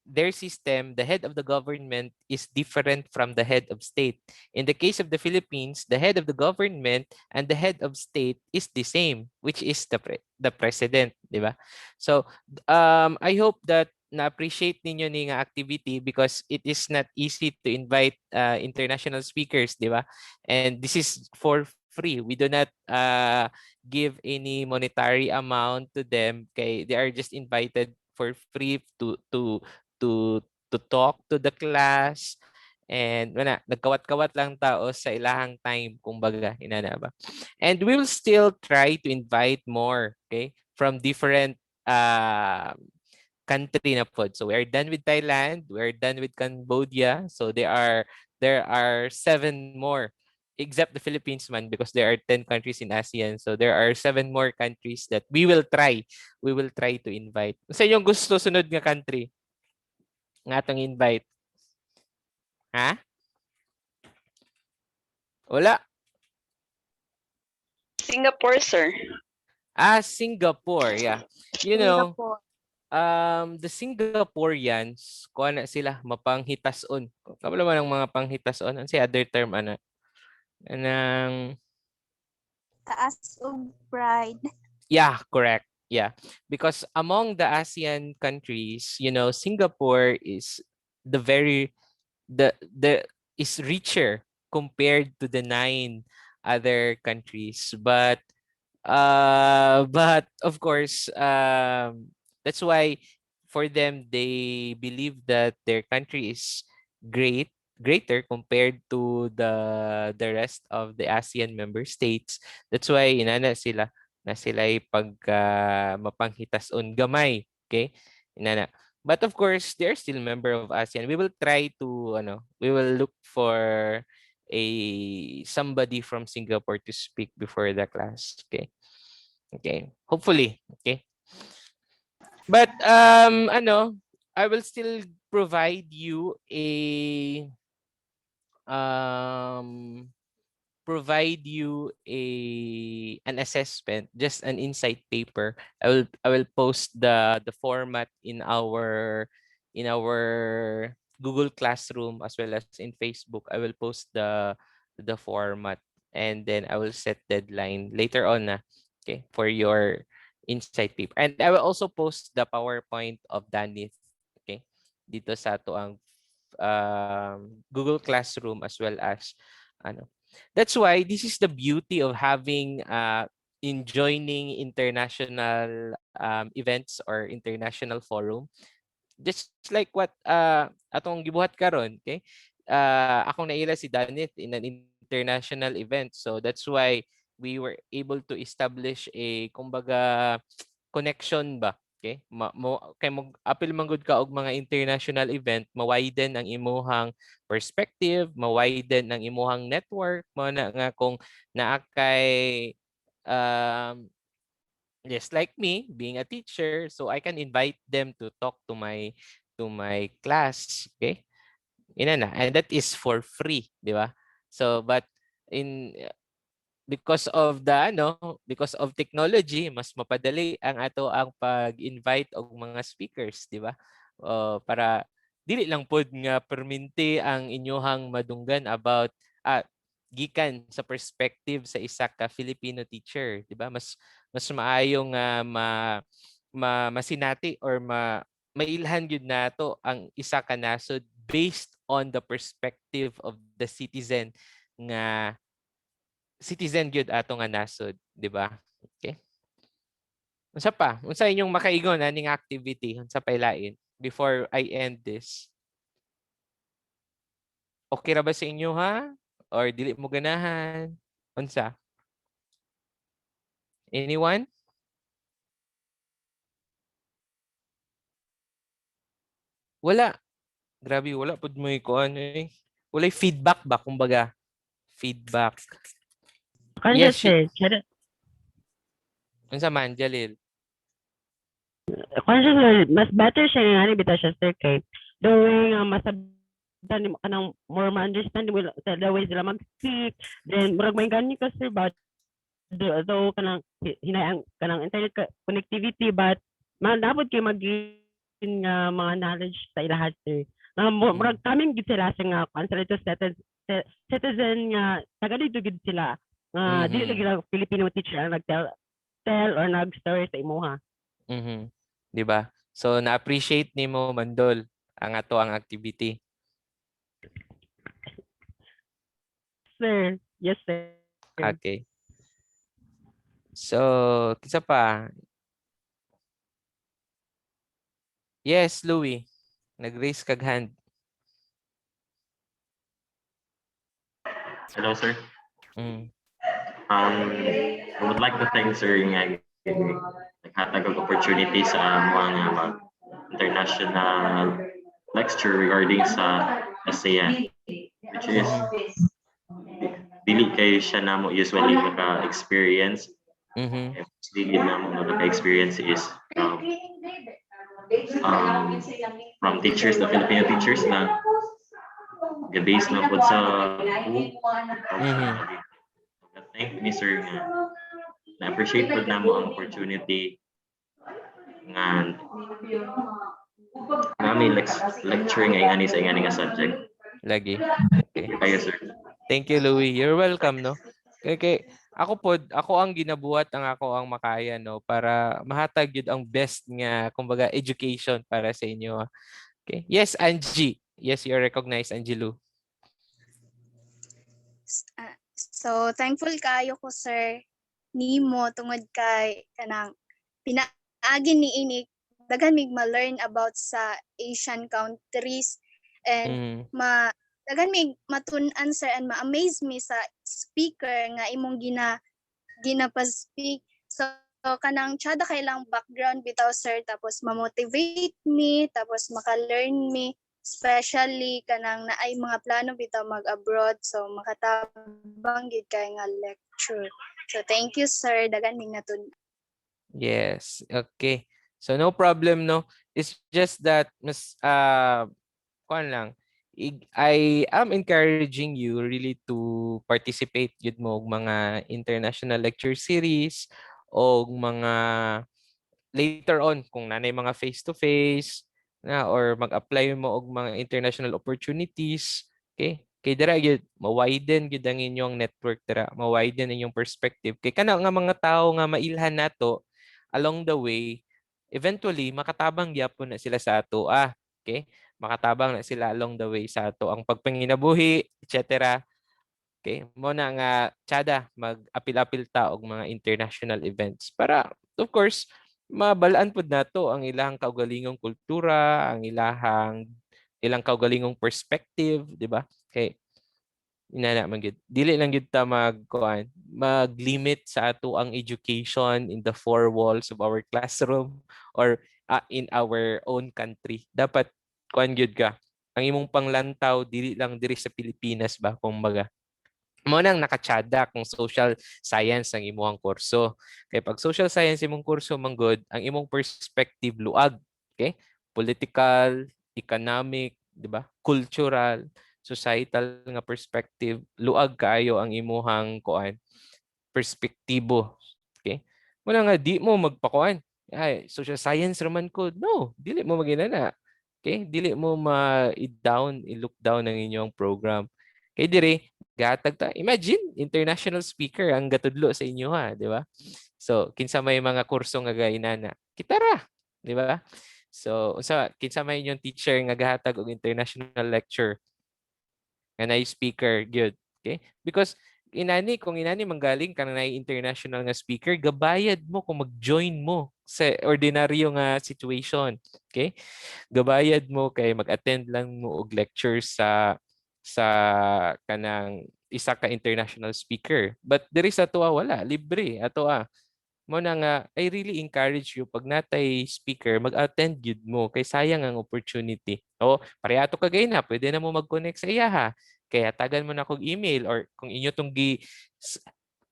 their system, the head of the government is different from the head of state. In the case of the Philippines, the head of the government and the head of state is the same, which is the president, di ba? So, I hope that na-appreciate ninyo ning activity because it is not easy to invite international speakers, di ba? And this is for free. We do not give any monetary amount to them. Kay they are just invited for free to talk to the class. And wala, nagkawat-kawat lang tao sa ilahang time, kumbaga, inana ba. And we will still try to invite more, okay, from different country na pod. So we are done with Thailand, we are done with Cambodia. So there are 7 more, except the Philippines man, because there are 10 countries in ASEAN. So there are 7 more countries that we will try to invite. Sa inyong gusto sunod nga country nga atong invite? Ha? Wala. Singapore, sir. Singapore, yeah. You know, Singapore. the Singaporeans, kuha na sila mapanghitason. Kabalo man ang mga panghitason. Ano si other term ana? Anang Taas og pride. yeah, correct. Yeah. Because among the ASEAN countries, Singapore is the very the is richer compared to the 9 other countries. But of course, that's why for them they believe that their country is greater compared to the rest of the ASEAN member states. That's why inana sila na sila ay mapanghitas-on gamay, okay? Inana. But of course, they're still member of ASEAN. We will try to we will look for somebody from Singapore to speak before the class, okay? Okay. Hopefully, okay? But I will still provide you um an assessment, just an insight paper. I will post the format in our Google Classroom as well as in Facebook. I will post the format, and then I will set deadline later on na, okay, for your insight paper. And I will also post the PowerPoint of Danith, okay, dito sa ato ang Google Classroom as well as ano. That's why this is the beauty of having in joining international events or international forum. Just like what atong gibuhat karon, okay? Akong naila si Danith in an international event. So that's why we were able to establish a kumbaga connection ba, okay? Kay mo apil man gud ka og mga international event, ma-widen ang imuhang perspective, ma-widen ang imuhang network, mo na nga kung naa kay just like me being a teacher, so I can invite them to talk to my class, okay? Ina na, and that is for free, di ba? So but in because of technology, mas mapadali ang ato ang pag-invite og mga speakers, di ba? Para dili lang pod nga perminti ang inyohang madunggan about gikan sa perspective sa isa ka Filipino teacher, di ba? Mas maayong masinati or mailhan gyud nato ang isa ka nasod based on the perspective of the citizen gyud ato nga nasod, di ba? Okay? Unsa pa? Unsa inyong makaigon aning activity unsa pay lain before I end this? Okay ra ba sa inyo ha? Or dili mo ganahan? Unsa? Anyone? Wala. Grabe, wala pud mo kuan eh. Walay feedback ba kumbaga? Feedback. Ano Yes, sir? Unsa man Jalil? Kung sir, mas better siya nga ni bitaw siya sir kay the way nga masabdan mo kanang more ma-understand mo the way sila mag-speak, then murag may ganyo ka sir but though kanang hinayang kanang internet connectivity but manabot kay nga mga knowledge sa ilahat sir. Murag kaming gid sila sa nga answer to citizen nga taga dito gid sila. Dili lagi Filipino teacher ang tell or nag-story sa imuha. Mhm. 'Di ba? So na-appreciate nimo Mandol ang ato ang activity. Sir, yes sir. Okay. So, kisa pa? Yes, Louie. Nag-raise kag hand. Hello, sir. Mm. I would like to thank sir nga naghatag og opportunity sa mga international lecture regarding sa ASEAN, which is dili kay siya namo usually naka-experience. Mhm. Dili namo naka-experience is from teachers, the Filipino teachers na ga-base na po sa thank ni sir nga na-appreciate po namo ang opportunity nga may lecture nga ingani sa ingani nga subject. Lagi. Okay. Kayo sir. Thank you, Louie. You're welcome, no? Kay ako ang ginabuhat ang ako ang makaya, no, para mahatag yun ang best nga kumbaga education para sa inyo. Okay. Yes, Angie. Yes, you're recognized, Angelo. So thankful kayo ko sir nimo tungod kay kanang pinaagi ni ini daghan mig ma-learn about sa Asian countries and daghan mig matun-an sir and ma-amaze me sa speaker nga imong ginapa-speak. So kanang tsada kay lang background bitaw sir tapos ma-motivate me tapos maka-learn me especially kanang naay mga plano bitaw mag-abroad so makatabang gid kay nga lecture. So thank you sir daghan mig natun. Yes. Okay. So no problem, no. It's just that mas kuan lang. I am encouraging you really to participate yun mo og mga international lecture series o mga later on kung nanay mga face-to-face na or mag-apply mo og mga international opportunities. Okay? Kay dira gyud ma-widen gyud ang inyong network dira, ma-widen inyong perspective. Kay kana nga mga tao nga mailhan nato along the way, eventually makatabang gyapon na sila sa ato. Okay? Makatabang na sila along the way sa ato ang pagpanginabuhi, etc. Okay, mo na nga tsada mag-apil-apil ta og mga international events para of course mabalaan pud nato ang ilang kaugalingong kultura, ang ilang kaugalingong perspective, di ba? Okay. Inana man gyud. Dili lang gyud ta mag-limit sa ato ang education in the four walls of our classroom or in our own country. Dapat kuan gyud ka. Ang imong panglantaw dili lang diri sa Pilipinas ba kumbaga. Mo nang nakatsada kung social science ang imong kurso. Kay pag social science imong kurso manggod, ang imong perspective luag, okay? Political, economic, di ba? Cultural, societal nga perspective, luag kaayo ang imuhang kuan perspektibo. Okay? Mo nga di mo magpakuan. Ay, social science raman ko. No, dili mo maginana. Okay? Dili mo i-look down ang inyong program. Kay dire gatag ta. Imagine international speaker ang gatudlo sa inyo ha, di ba? So, kinsa may mga kurso nga gainana. Kitara, di ba? So, kinsa may inyong teacher nga gahatag og international lecture nga na speaker good. Okay? Because kung inani manggaling ka na international nga speaker, gabayad mo kung mag-join mo sa ordinaryo nga situation. Okay? Gabayad mo kay mag-attend lang mo og lecture sa kanang isa ka international speaker. But there is ato wala, libre ato mo na nga I really encourage you pag natay speaker mag-attend gyud mo kay sayang ang opportunity. O parehato ka gay na pwede na mo mag-connect sa iya ha. Kaya tagan mo na kog email or kung inyo tong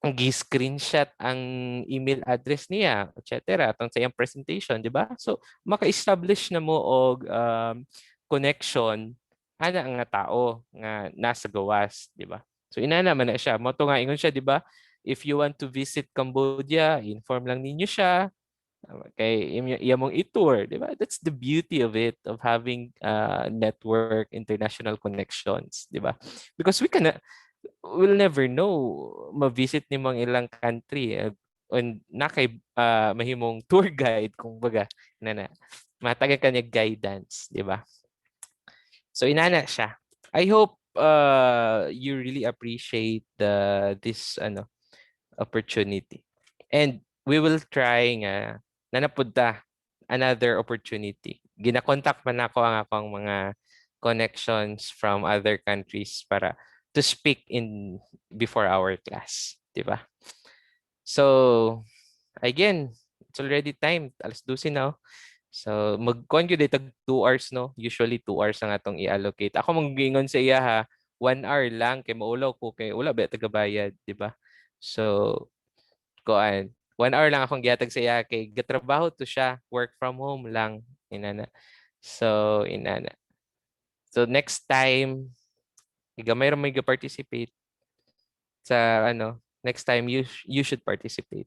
gi-screenshot ang email address niya, etc. Atong sa iyang presentation, di ba? So, maka-establish na mo og connection ana nga tao nga nasa gawas, di ba? So, inana man na siya. Mo to nga ingon siya, di ba? If you want to visit Cambodia, inform lang ninyo siya. Kay iya mong i-tour, di ba? That's the beauty of it, of having network, international connections, di ba? Because we'll never know ma-visit ni mga ilang country on na kay mahimong tour guide kung baga na matagal kanya guidance, di ba? So inana siya. I hope you really appreciate this opportunity. And we will try nga nanapunta another opportunity. Gina-contact man ako ang akong mga connections from other countries para to speak in before our class, di ba? So, again, it's already time. Alas 12 now. So, mag-con ko dito 2 hours, no? Usually 2 hours ang atong i-allocate. Ako mag-ingon sa iya ha, 1 hour lang kay maulaw ko kay wala ba tagabayad, di ba? So, kuan 1 hour lang akong gihatag sa iya kay gatrabaho to siya, work from home lang inana. So inana. So next time gamay ra may participate sa next time you should participate.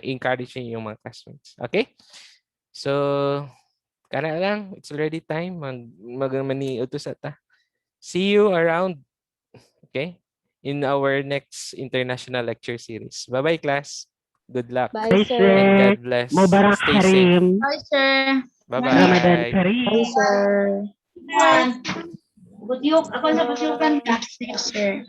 Encourage niyo yung mga classmates. Okay? So kana lang, it's already time magmani utos ata. See you around. Okay? In our next international lecture series. Bye-bye class. Good luck. Bye, Bye, sir. sir. And God bless. Mubarak Stay safe. Karim. Bye, sir. Ramadan Bye-bye. Karim. Bye, sir. Budyok, ako na pasyukan ka. Sir.